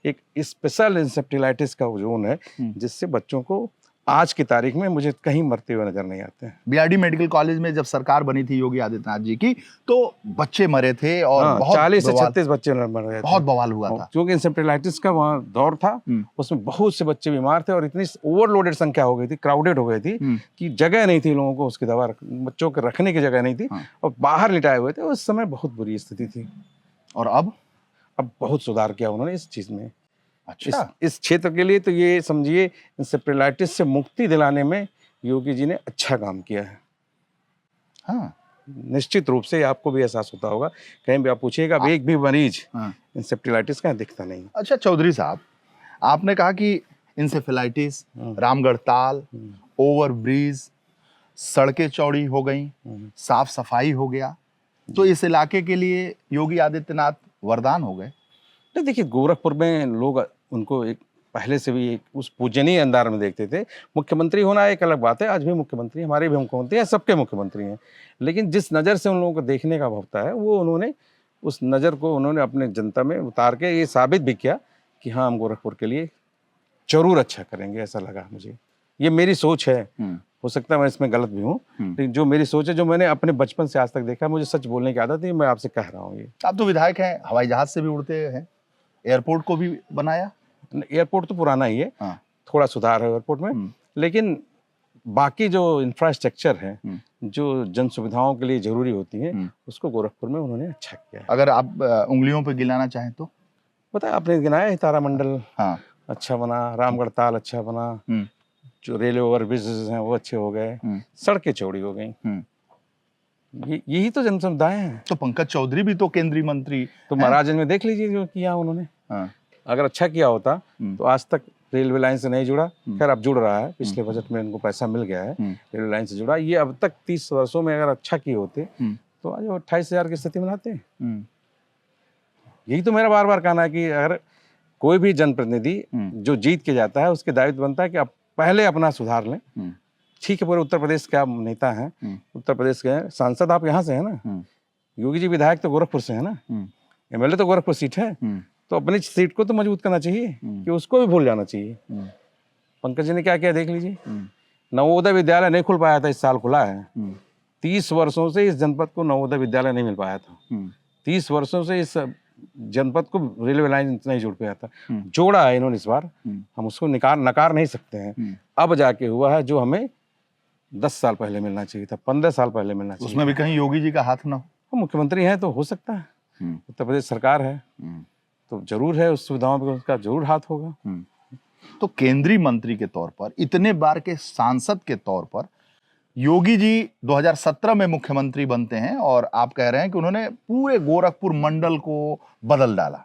एक स्पेशल इंसेफ्लाइटिस का जोन है, जिससे बच्चों को आज की तारीख में मुझे कहीं मरते हुए नजर नहीं आते हैं। बीआरडी मेडिकल कॉलेज में जब सरकार बनी थी योगी आदित्यनाथ जी की, तो बच्चे मरे थे और बहुत 40 से 36 बच्चे मर रहे थे। बहुत बवाल हुआ था क्योंकि इंसेफ्लाइटिस का वहाँ दौर था, उसमें बहुत से बच्चे बीमार थे और इतनी ओवरलोडेड संख्या हो गई थी, क्राउडेड हो गई थी कि जगह नहीं थी लोगों को उसकी दवा, बच्चों के रखने की जगह नहीं थी और बाहर लिटाए हुए थे। उस समय बहुत बुरी स्थिति थी। और अब बहुत सुधार किया उन्होंने इस चीज में। अच्छा, इस क्षेत्र के लिए तो ये समझिए इंसेफ्लाइटिस से मुक्ति दिलाने में योगी जी ने अच्छा काम किया है। हाँ, निश्चित रूप से आपको भी एहसास होता होगा, कहीं भी आप पूछिएगा, एक भी मरीज इंसेफ्लाइटिस का दिखता नहीं। अच्छा चौधरी साहब, आपने कहा कि encephalitis, Ramgarh Tal, over bridge, सड़कें चौड़ी हो गई, साफ सफाई हो गया, तो इस इलाके के लिए योगी आदित्यनाथ वरदान हो गए। तो देखिए, गोरखपुर में लोग उनको एक पहले से भी एक उस पूजनीय अंदाज में देखते थे। मुख्यमंत्री होना एक अलग बात है, आज भी मुख्यमंत्री, हमारे भी मुख्यमंत्री हैं, सबके मुख्यमंत्री हैं, लेकिन जिस नज़र से उन लोगों को देखने का होता है, वो उन्होंने उस नज़र को उन्होंने अपने जनता में उतार के ये साबित भी किया कि हाँ, हम गोरखपुर के लिए जरूर अच्छा करेंगे। ऐसा लगा मुझे, ये मेरी सोच है, हो सकता है मैं इसमें गलत भी हूँ, लेकिन जो मेरी सोच है, जो मैंने अपने बचपन से आज तक देखा, मुझे सच बोलने की आदत है, मैं आपसे कह रहा हूँ। ये आप तो विधायक हैं, हवाई जहाज से भी उड़ते हैं, एयरपोर्ट को भी बनाया। एयरपोर्ट तो पुराना ही है, थोड़ा सुधार है एयरपोर्ट में, लेकिन बाकी जो इंफ्रास्ट्रक्चर है, जो जन सुविधाओं के लिए जरूरी होती है, उसको गोरखपुर में उन्होंने अच्छा किया है। अगर आप उंगलियों पे गिनाना चाहें तो पता है, आपने गिनाया है, तारामंडल अच्छा बना, रामगढ़ ताल अच्छा बना, जो रेलवे ओवरब्रिजेस हैं वो अच्छे हो गए, सड़कें चौड़ी हो गई, यही तो जन समुदाय है। तो पंकज चौधरी भी तो केंद्रीय मंत्री, तो महाराजगंज में देख लीजिए जो किया उन्होंने। अगर अच्छा किया होता तो आज तक रेलवे लाइन से नहीं जुड़ा, खैर अब जुड़ रहा है, पिछले बजट में उनको पैसा मिल गया है, रेलवे लाइन से जुड़ा। ये अब तक 30 वर्षों में अगर अच्छा किए होते तो आज 28,000 की स्थिति में लाते हैं। यही तो मेरा बार बार कहना है कि अगर कोई भी जनप्रतिनिधि जो जीत के जाता है, उसके दायित्व बनता है कि आप पहले अपना सुधार लें। ठीक है, पूरे उत्तर प्रदेश के आप नेता हैं, उत्तर प्रदेश के सांसद आप यहाँ से हैं ना, योगी जी विधायक तो गोरखपुर से है ना, एमएलए तो गोरखपुर सीट है, तो अपनी सीट को तो मजबूत करना चाहिए कि उसको भी भूल जाना चाहिए। पंकज जी ने क्या किया देख लीजिए, नवोदय विद्यालय नहीं खुल पाया था, इस साल खुला है। 30 वर्षों से इस जनपद को नवोदय विद्यालय नहीं मिल पाया था, 30 वर्षों से इस जनपद को रेलवे लाइन नहीं जुड़ पाया था, जोड़ा है इन्होंने इस बार, हम उसको नकार नहीं सकते हैं। अब जाके हुआ है जो हमें 10 साल पहले मिलना चाहिए था, 15 साल पहले मिलना चाहिए। उसमें भी कहीं योगी जी का हाथ ना हो। मुख्यमंत्री हैं तो हो सकता है, उत्तर प्रदेश सरकार है तो जरूर है, उस सुविधाओं पर उसका जरूर हाथ होगा। तो केंद्रीय मंत्री के तौर पर, इतने बार के सांसद के तौर पर योगी जी 2017 में मुख्यमंत्री बनते हैं और आप कह रहे हैं कि उन्होंने पूरे गोरखपुर मंडल को बदल डाला,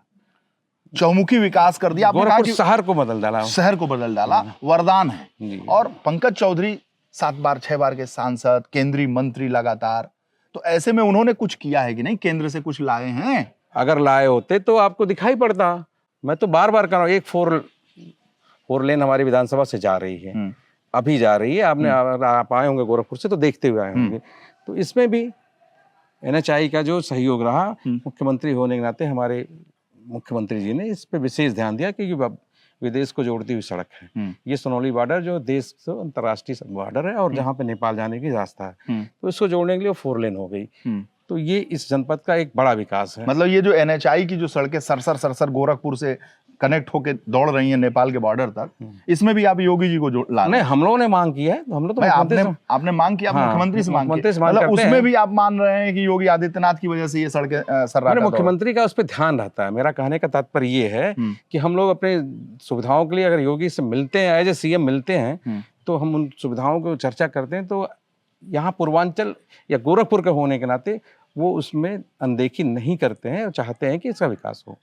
चौमुखी विकास कर दिया। आपने कहा गोरखपुर कि शहर को बदल डाला। शहर को बदल डाला, वरदान है। जी। और पंकज चौधरी 7 बार 6 बार के सांसद, केंद्रीय मंत्री लगातार, तो ऐसे में उन्होंने कुछ किया है कि नहीं? केंद्र से कुछ लाए हैं? अगर लाए होते तो आपको दिखाई पड़ता। मैं तो बार बार कर रहा हूँ, एक फोर लेन हमारी विधानसभा से जा रही है, अभी जा रही है। आपने आप आए होंगे गोरखपुर से तो देखते हुए आए होंगे। तो इसमें भी NHAI का जो सहयोग रहा, मुख्यमंत्री होने के नाते हमारे मुख्यमंत्री जी ने इस पे विशेष ध्यान दिया कि विदेश को जोड़ती हुई सड़क है। ये सोनौली बॉर्डर जो देश से अंतर्राष्ट्रीय बॉर्डर है और जहाँ पे नेपाल जाने की रास्ता है, तो इसको जोड़ने के लिए 4 लेन हो गई। तो ये इस जनपद का एक बड़ा विकास है। मतलब ये जो NHAI की जो सड़कें सरसर गोरखपुर से कनेक्ट होके दौड़ रही हैं नेपाल के बॉर्डर तक, इसमें भी आप योगी जी को ला? नहीं, हम लोगों ने मांग की है। हम लोग तो आपने मांग किया, हाँ, मुख्यमंत्री से मांग की, मतलब उसमें भी आप मान रहे हैं कि योगी आदित्यनाथ की वजह से ये सड़कें सर मुख्यमंत्री का उस पर ध्यान रहता है। मेरा कहने का तात्पर्य ये है कि हम लोग अपने सुविधाओं के लिए अगर योगी से मिलते हैं, एज ए CM मिलते हैं, तो हम उन सुविधाओं को चर्चा करते हैं। तो यहाँ पूर्वांचल या गोरखपुर के होने के नाते वो उसमें अनदेखी नहीं करते हैं और चाहते हैं कि इसका विकास हो।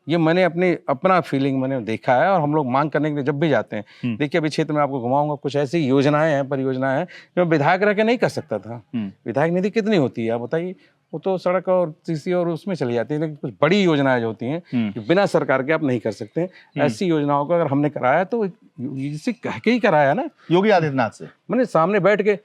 ये मैंने अपना फीलिंग मैंने देखा है। और हम लोग मांग करने के लिए जब भी जाते हैं, देखिए अभी क्षेत्र में आपको घुमाऊंगा, कुछ ऐसी योजनाएं हैं, परियोजनाएं हैं जो विधायक रह के नहीं कर सकता था। विधायक निधि कितनी होती है आप बताइए? वो तो सड़क और CC और उसमें चली जाती है, लेकिन कुछ बड़ी योजनाएं जो होती हैं बिना सरकार के आप नहीं कर सकते। ऐसी योजनाओं को अगर हमने कराया तो इसी कह के ही कराया ना, योगी आदित्यनाथ से। मैंने सामने बैठ के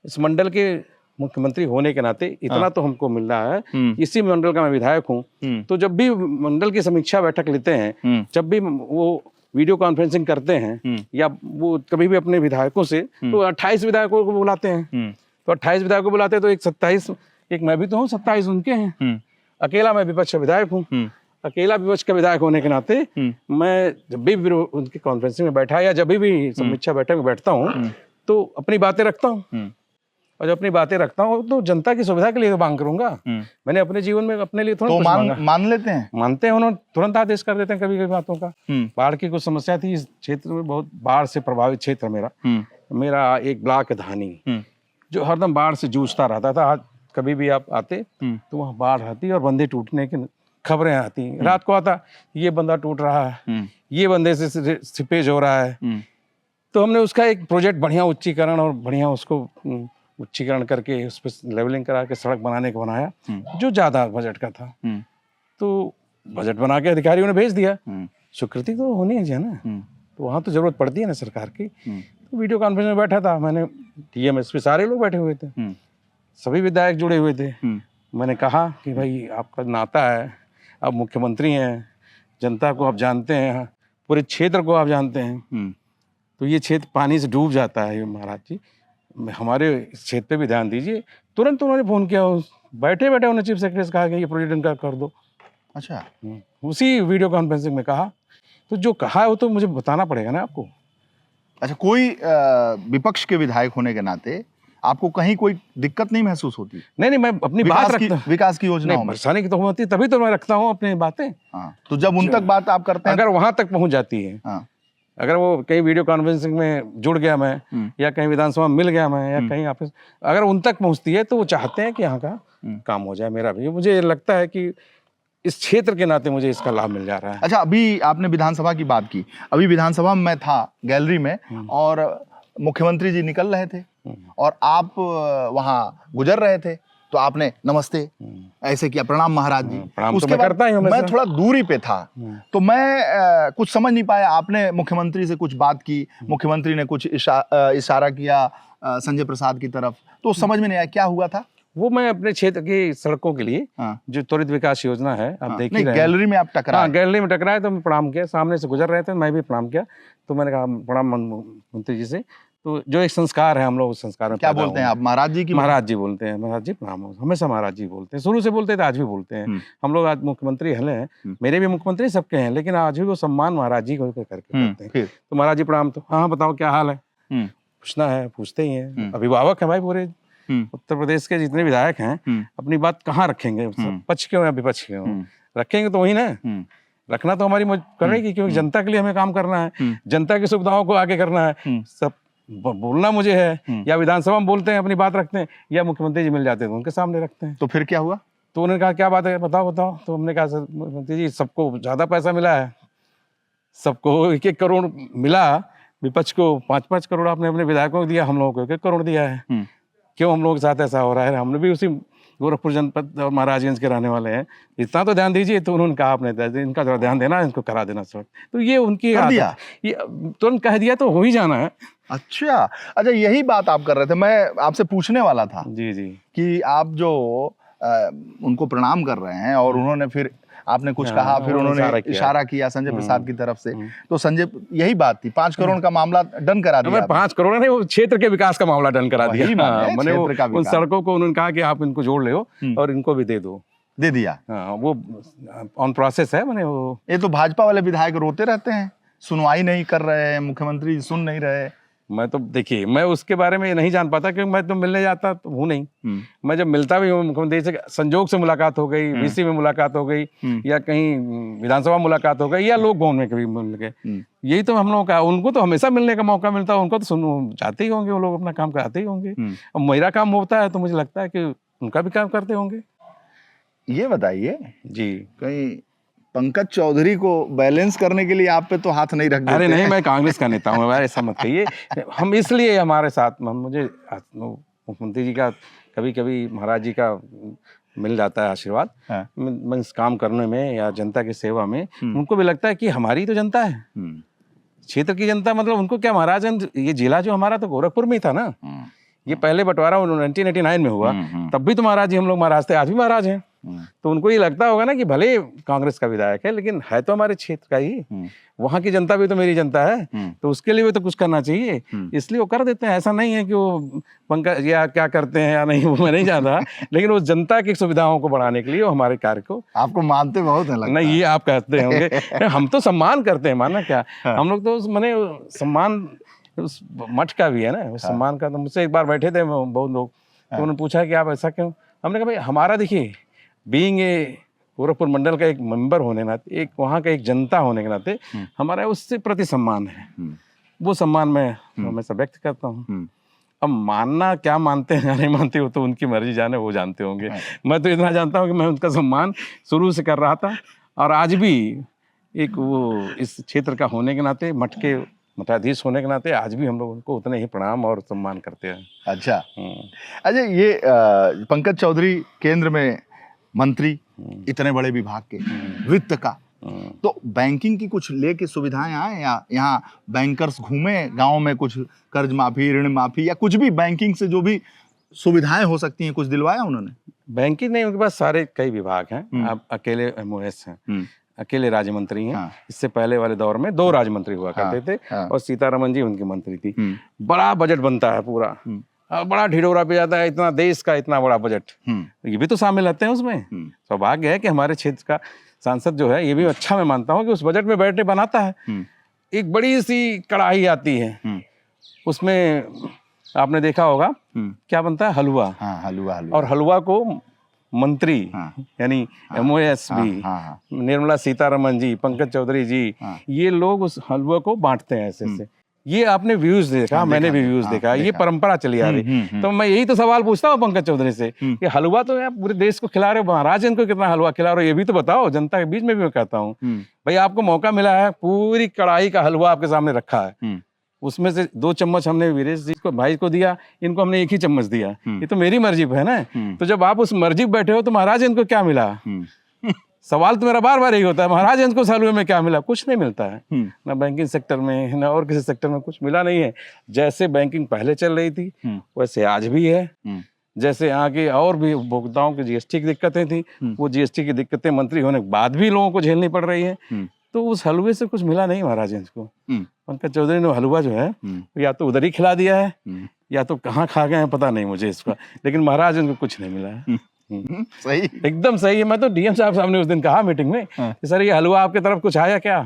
इस मंडल के मुख्यमंत्री होने के नाते इतना तो हमको मिल रहा है, इसी मंडल का मैं विधायक हूँ। तो जब भी मंडल की समीक्षा बैठक लेते हैं, जब भी वो वीडियो कॉन्फ्रेंसिंग करते हैं या वो कभी भी अपने विधायकों से, तो 28 विधायकों को बुलाते हैं। तो 28 विधायकों को बुलाते हैं, तो एक 27, एक मैं भी तो हूँ, 27 उनके हैं। अकेला मैं विपक्ष का विधायक हूँ। अकेला विपक्ष का विधायक होने के नाते मैं जब भी उनकी कॉन्फ्रेंसिंग में बैठा या जब भी समीक्षा बैठक में बैठता हूँ, तो अपनी बातें रखता हूँ। और जब अपनी बातें रखता हूँ तो जनता की सुविधा के लिए तो मांग करूंगा। मैंने अपने जीवन में अपने लिए थोड़ा मान लेते हैं, मानते हैं। उन्होंने तुरंत आदेश कर देते हैं कभी कभी बातों का। बाढ़ की कुछ समस्या थी इस क्षेत्र में, बहुत बाढ़ से प्रभावित क्षेत्र मेरा एक ब्लॉक धानी जो हरदम बाढ़ से जूझता रहता था। आज कभी भी आप आते तो वहाँ बाढ़ आती और बंदे टूटने की खबरें आती। रात को आता, ये बंदा टूट रहा है, ये बंदे से सिपेज हो रहा है। तो हमने उसका एक प्रोजेक्ट बढ़िया उच्चीकरण और बढ़िया उसको उच्चीकरण करके उस पर लेवलिंग करा के सड़क बनाने को बनाया, जो ज्यादा बजट का था। तो बजट बना के अधिकारियों ने भेज दिया। स्वीकृति तो होनी है ना, तो वहाँ तो जरूरत पड़ती है ना सरकार की। तो वीडियो कॉन्फ्रेंस में बैठा था, मैंने DM SP सारे लोग बैठे हुए थे, सभी विधायक जुड़े हुए थे। मैंने कहा कि भाई आपका नाता है, आप मुख्यमंत्री हैं, जनता को आप जानते हैं, पूरे क्षेत्र को आप जानते हैं, तो ये क्षेत्र पानी से डूब जाता है महाराज जी, हमारे क्षेत्र पे भी ध्यान दीजिए। तुरंत उन्होंने फोन किया, बैठे बैठे उन्होंने चीफ सेक्रेटरी से कहा कि ये प्रोजेक्ट इनका कर दो। अच्छा, उसी वीडियो कॉन्फ्रेंसिंग में कहा। तो जो कहा है वो तो मुझे बताना पड़ेगा ना आपको। अच्छा, कोई विपक्ष के विधायक होने के नाते आपको कहीं कोई दिक्कत नहीं महसूस होती? नहीं, मैं अपनी बात रखता हूं, विकास की योजनाओं में परेशानी की तो होती, तभी तो मैं रखता हूँ अपनी बातें। तो जब उन तक बात आप करते हैं, अगर वहां तक पहुंच जाती है, अगर वो कहीं वीडियो कॉन्फ्रेंसिंग में जुड़ गया मैं, या कहीं विधानसभा में मिल गया मैं, या कहीं ऑफिस, अगर उन तक पहुंचती है तो वो चाहते हैं कि यहाँ का काम हो जाए। मेरा भी मुझे लगता है कि इस क्षेत्र के नाते मुझे इसका लाभ मिल जा रहा है। अच्छा, अभी आपने विधानसभा की बात की, अभी विधानसभा में मैं था गैलरी में और मुख्यमंत्री जी निकल रहे थे और आप वहां गुजर रहे थे, तो आपने नमस्ते ऐसे किया, प्रणाम महाराज जी। उसके बाद करता ही मैं थोड़ा दूरी पे था, तो मैं कुछ समझ नहीं पाया। आपने मुख्यमंत्री से कुछ बात की, मुख्यमंत्री ने कुछ इशारा किया संजय प्रसाद की तरफ, तो समझ में नहीं आया क्या हुआ था। वो मैं अपने क्षेत्र की सड़कों के लिए जो त्वरित विकास योजना है, आप देख ही रहे हैं। गैलरी में आप टकराए? गैलरी में टकराए तो मैं प्रणाम किया, सामने से गुजर रहे थे, मैं भी प्रणाम किया। तो मैंने कहा प्रणाम मंत्री जी से। तो जो एक संस्कार है, हम लोग उस संस्कार में क्या बोलते हैं आप? महाराज जी की? महाराज जी बोलते हैं, महाराज जी प्रणाम, हमेशा महाराज जी बोलते हैं, शुरू से बोलते थे, आज भी बोलते हैं। हम लोग आज मुख्यमंत्री हैं, मेरे भी मुख्यमंत्री सबके हैं, लेकिन आज भी वो सम्मान महाराज जी को करके करते हैं। तो महाराज जी प्रणाम। तो हाँ बताओ क्या हाल है, पूछना है, पूछते ही हैं। अभिभावक है भाई, पूरे उत्तर प्रदेश के जितने विधायक हैं, अपनी बात कहाँ रखेंगे, पक्ष क्यों या विपक्ष क्यों रखेंगे, तो वही ना रखना तो हमारी करेगी, क्योंकि जनता के लिए हमें काम करना है, जनता की सुविधाओं को आगे करना है। सब बोलना मुझे है, या विधानसभा में बोलते हैं अपनी बात रखते हैं, या मुख्यमंत्री जी मिल जाते हैं तो उनके सामने रखते हैं। तो फिर क्या हुआ? तो उन्होंने कहा क्या बात है, बताओ बताओ। तो हमने कहा सर मुख्यमंत्री जी सबको ज़्यादा पैसा मिला है, सबको 1-1 करोड़ मिला, विपक्ष को 5-5 करोड़ आपने अपने विधायकों को दिया, हम लोगों को 1-1 करोड़ दिया है। क्यों हम लोगों के साथ ऐसा हो रहा है? हमने भी उसी गोरखपुर जनपद और महाराजगंज के रहने वाले हैं, इतना तो ध्यान दीजिए। तो उन्होंने कहा आपने इनका जरा ध्यान देना, इनको करा देना सर। तो ये उनकी कर दिया, ये तुरंत कह दिया तो हो ही जाना है। अच्छा, यही बात आप कर रहे थे, मैं आपसे पूछने वाला था जी जी कि आप जो उनको प्रणाम कर रहे हैं और उन्होंने फिर आपने कुछ कहा, फिर उन्होंने इशारा किया संजय प्रसाद की तरफ से, तो संजय यही बात थी 5 करोड़ का मामला डन करा दिया। 5 करोड़ नहीं, वो क्षेत्र के विकास का मामला डन करा दिया। मैंने उन सड़कों को उन्होंने कहा कि आप इनको जोड़ ले और इनको भी दे दिया। हाँ, वो ऑन प्रोसेस है। मैंने वो ये तो भाजपा वाले विधायक रोते रहते हैं, सुनवाई नहीं कर रहे हैं, मुख्यमंत्री सुन नहीं रहे। मैं तो देखिए, मैं उसके बारे में नहीं जान पाता क्योंकि मैं तो मिलने जाता तो हूँ नहीं। मैं जब मिलता भी हूँ मुख्यमंत्री से, संजोग से मुलाकात हो गई, वीसी में मुलाकात हो गई, या कहीं विधानसभा मुलाकात हो गई, या लोक भवन में कभी मिल गए, यही तो हम लोगों का। उनको तो हमेशा मिलने का मौका मिलता है, उनको तो जाते ही होंगे, वो लोग अपना काम कराते ही होंगे। अब मेरा काम होता है तो मुझे लगता है कि उनका भी काम करते होंगे। ये बताइए जी, कहीं पंकज चौधरी को बैलेंस करने के लिए आप पे तो हाथ नहीं रख देते? अरे नहीं, मैं कांग्रेस का नेता हूँ, ऐसा मत कहिए। हम इसलिए हमारे साथ, मुझे मुख्यमंत्री जी का कभी कभी महाराज जी का मिल जाता है आशीर्वाद। हाँ। मैं इस काम करने में या जनता की सेवा में, उनको भी लगता है कि हमारी तो जनता है, क्षेत्र की जनता। मतलब उनको क्या, महाराजगंज ये जिला जो हमारा तो गोरखपुर में ही था ना। ये पहले बंटवारा 1989 में हुआ, तब भी तो महाराज जी हम लोग महाराज थे, आज भी महाराज हैं। तो उनको ये लगता होगा ना कि भले कांग्रेस का विधायक है लेकिन है तो हमारे क्षेत्र का ही, वहाँ की जनता भी तो मेरी जनता है, तो उसके लिए भी तो कुछ करना चाहिए, इसलिए वो कर देते हैं। ऐसा नहीं है कि वो पंकज या क्या करते हैं या नहीं, वो मैं नहीं जानता, लेकिन वो जनता की सुविधाओं को बढ़ाने के लिए वो हमारे कार्य को। आपको मानते बहुत है लगता नहीं, ये आप कहते होंगे। हम तो सम्मान करते हैं, माना क्या। हम लोग तो मैंने सम्मान उस मठ का भी है ना, उस सम्मान का। तो मुझसे एक बार बैठे थे बहुत लोग, तो उन्होंने पूछा कि आप ऐसा क्यों। हमने कहा भाई हमारा देखिए, बीइंग ए गोरखपुर मंडल का एक मेंबर होने के नाते, एक वहाँ का एक जनता होने के नाते हमारा उससे प्रति सम्मान है। वो सम्मान मैं हमेशा व्यक्त करता हूँ। अब मानना क्या मानते हैं या नहीं मानते हो तो उनकी मर्जी, जाने वो जानते होंगे। मैं तो इतना जानता हूँ कि मैं उनका सम्मान शुरू से कर रहा था, और आज भी एक वो इस क्षेत्र का होने के नाते, मठ के मठाधीश होने के नाते, आज भी हम लोग उनको उतने ही प्रणाम और सम्मान करते हैं। अच्छा, ये पंकज चौधरी केंद्र में मंत्री, इतने बड़े विभाग के, वित्त का, तो बैंकिंग की कुछ लेके सुविधाएं आए, या यहाँ बैंकर्स घूमे गांव में, कुछ कर्ज माफी, ऋण माफी, या कुछ भी बैंकिंग से जो भी सुविधाएं हो सकती हैं, कुछ दिलवाया उन्होंने? बैंकिंग नहीं, उनके पास सारे कई विभाग हैं। आप अकेले MOS हैं, अकेले राज्य मंत्री हैं। हाँ। इससे पहले वाले दौर में 2 राज्य मंत्री हुआ करते थे। हाँ। और सीतारमन जी उनकी मंत्री थी। बड़ा बजट बनता है पूरा, बड़ा ढिढोरा पे जाता है, इतना देश का इतना बड़ा बजट, ये भी तो शामिल रहते हैं उसमें। सौभाग्य है कि हमारे क्षेत्र का सांसद जो है, ये भी अच्छा मैं मानता हूँ कि उस बजट में बैठे बनाता है। एक बड़ी सी कढ़ाई आती है, उसमें आपने देखा होगा क्या बनता है, हलवा। हलवा। और हलवा को मंत्री यानी MOS भी, निर्मला सीतारमन जी, पंकज चौधरी जी, ये लोग उस हलवा को बांटते हैं ऐसे से। ये आपने व्यूज देखा, मैंने भी व्यूज देखा, ये परंपरा चली आ रही। तो मैं यही तो सवाल पूछता हूँ पंकज चौधरी से कि हलवा तो आप पूरे देश को खिला रहे हो, महाराज इनको कितना हलवा खिला रहे हो, ये भी तो बताओ। जनता के बीच में भी मैं कहता हूँ भाई, आपको मौका मिला है, पूरी कढ़ाई का हलवा आपके सामने रखा है, उसमें से 2 चम्मच हमने वीरेश जी को, भाई को दिया, इनको हमने 1 ही चम्मच दिया। ये तो मेरी मर्जी पे है ना। तो जब आप उस मर्जी पे बैठे हो तो महाराज इनको क्या मिला? सवाल तो मेरा बार बार यही होता है, महाराज इनको हलवे में क्या मिला? कुछ नहीं मिलता है, ना बैंकिंग सेक्टर में, ना और किसी सेक्टर में कुछ मिला नहीं है। जैसे बैंकिंग पहले चल रही थी वैसे आज भी है। जैसे यहाँ के और भी उपभोक्ताओं की GST की दिक्कतें थी, वो GST की दिक्कतें मंत्री होने के बाद भी लोगों को झेलनी पड़ रही है। तो उस हलवे से कुछ मिला नहीं महाराज को। पंकज चौधरी ने हलवा जो है या तो उधर ही खिला दिया है, या तो कहाँ खा गए हैं पता नहीं मुझे इसका, लेकिन महाराज उनको कुछ नहीं मिला है। सही, एकदम सही है। मैं तो DM साहब सामने उस दिन कहा मीटिंग में कि सर ये हलवा आपके तरफ कुछ आया क्या?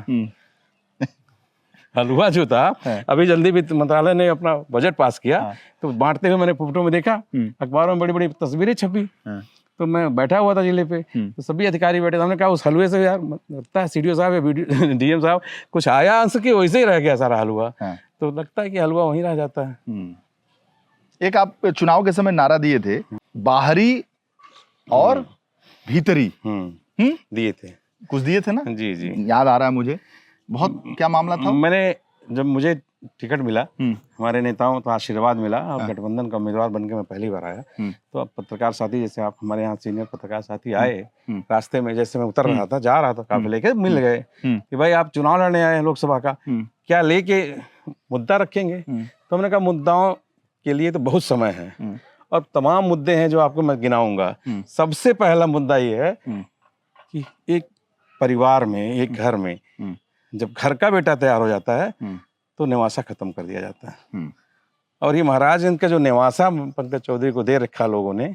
हलवा जो था, अभी जल्दी वित्त मंत्रालय ने अपना बजट पास किया, तो बांटते हुए मैंने फोटो में देखा, अखबारों में बड़ी बड़ी तस्वीरें छपी, तो मैं बैठा हुआ था जिले पे, तो सभी अधिकारी बैठे थे। हमने कहा उस हलवे से यार लगता है सीडीओ साहब या डीएम साहब कुछ आया अंश की वैसे ही रह गया सारा हलवा। तो लगता है कि हलवा वहीं रह जाता है। एक आप चुनाव के समय नारा दिए थे, बाहरी और भीतरी दिए थे, कुछ दिए थे ना? जी जी याद आ रहा है मुझे। बहुत क्या मामला था? मैंने जब मुझे टिकट मिला, हमारे नेताओं तो आशीर्वाद मिला और गठबंधन का उम्मीदवार बनकर मैं पहली बार आया, तो अब पत्रकार साथी जैसे आप हमारे यहाँ सीनियर पत्रकार साथी आए, रास्ते में जैसे मैं उतर रहा था, जा रहा था काफिले लेके, मिल गए कि भाई आप चुनाव लड़ने आए हैं लोकसभा का, क्या लेके मुद्दा रखेंगे? तो हमने कहा मुद्दाओं के लिए तो बहुत समय है और तमाम मुद्दे हैं जो आपको मैं गिनाऊंगा। सबसे पहला मुद्दा ये है कि एक परिवार में, एक घर में जब घर का बेटा तैयार हो जाता है तो नेवासा खत्म कर दिया जाता है। और ये महाराजगंज का जो नेवासा पंकज चौधरी को दे रखा लोगों ने,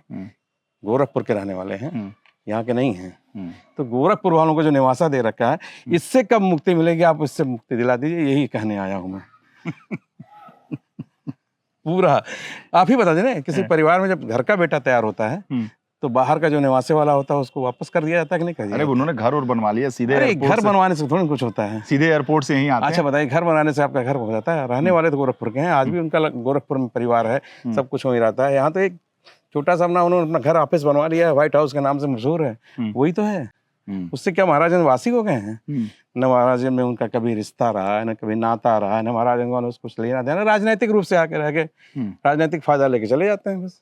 गोरखपुर के रहने वाले हैं, यहाँ के नहीं हैं, तो गोरखपुर वालों को जो नेवासा दे रखा है, इससे कब मुक्ति मिलेगी? आप इससे मुक्ति दिला दीजिए, यही कहने आया हूं मैं। पूरा आप ही बता दें ना, किसी परिवार में जब घर का बेटा तैयार होता है तो बाहर का जो निवासी वाला होता है उसको वापस कर दिया जाता है कि नहीं कर दिया? अरे उन्होंने घर और बनवा लिया सीधे। अरे घर बनवाने से थोड़ी कुछ होता है, सीधे एयरपोर्ट से यहीं आते हैं। अच्छा बताइए, घर बनाने से आपका घर हो जाता है? रहने वाले तो गोरखपुर के हैं, आज भी उनका गोरखपुर में परिवार है, सब कुछ वहीं रहता है। यहाँ तो एक छोटा सा अपना उन्होंने अपना घर ऑफिस बनवा लिया है, व्हाइट हाउस के नाम से मशहूर है, वही तो है। उससे क्या महाराजगंज वासी हो गए हैं? न महाराजगंज में उनका कभी रिश्ता रहा है, न कभी नाता रहा है, न महाराजगंज वालों से कुछ लेना देना, राजनीतिक रूप से आके रह गए, राजनीतिक फायदा लेके चले जाते हैं बस।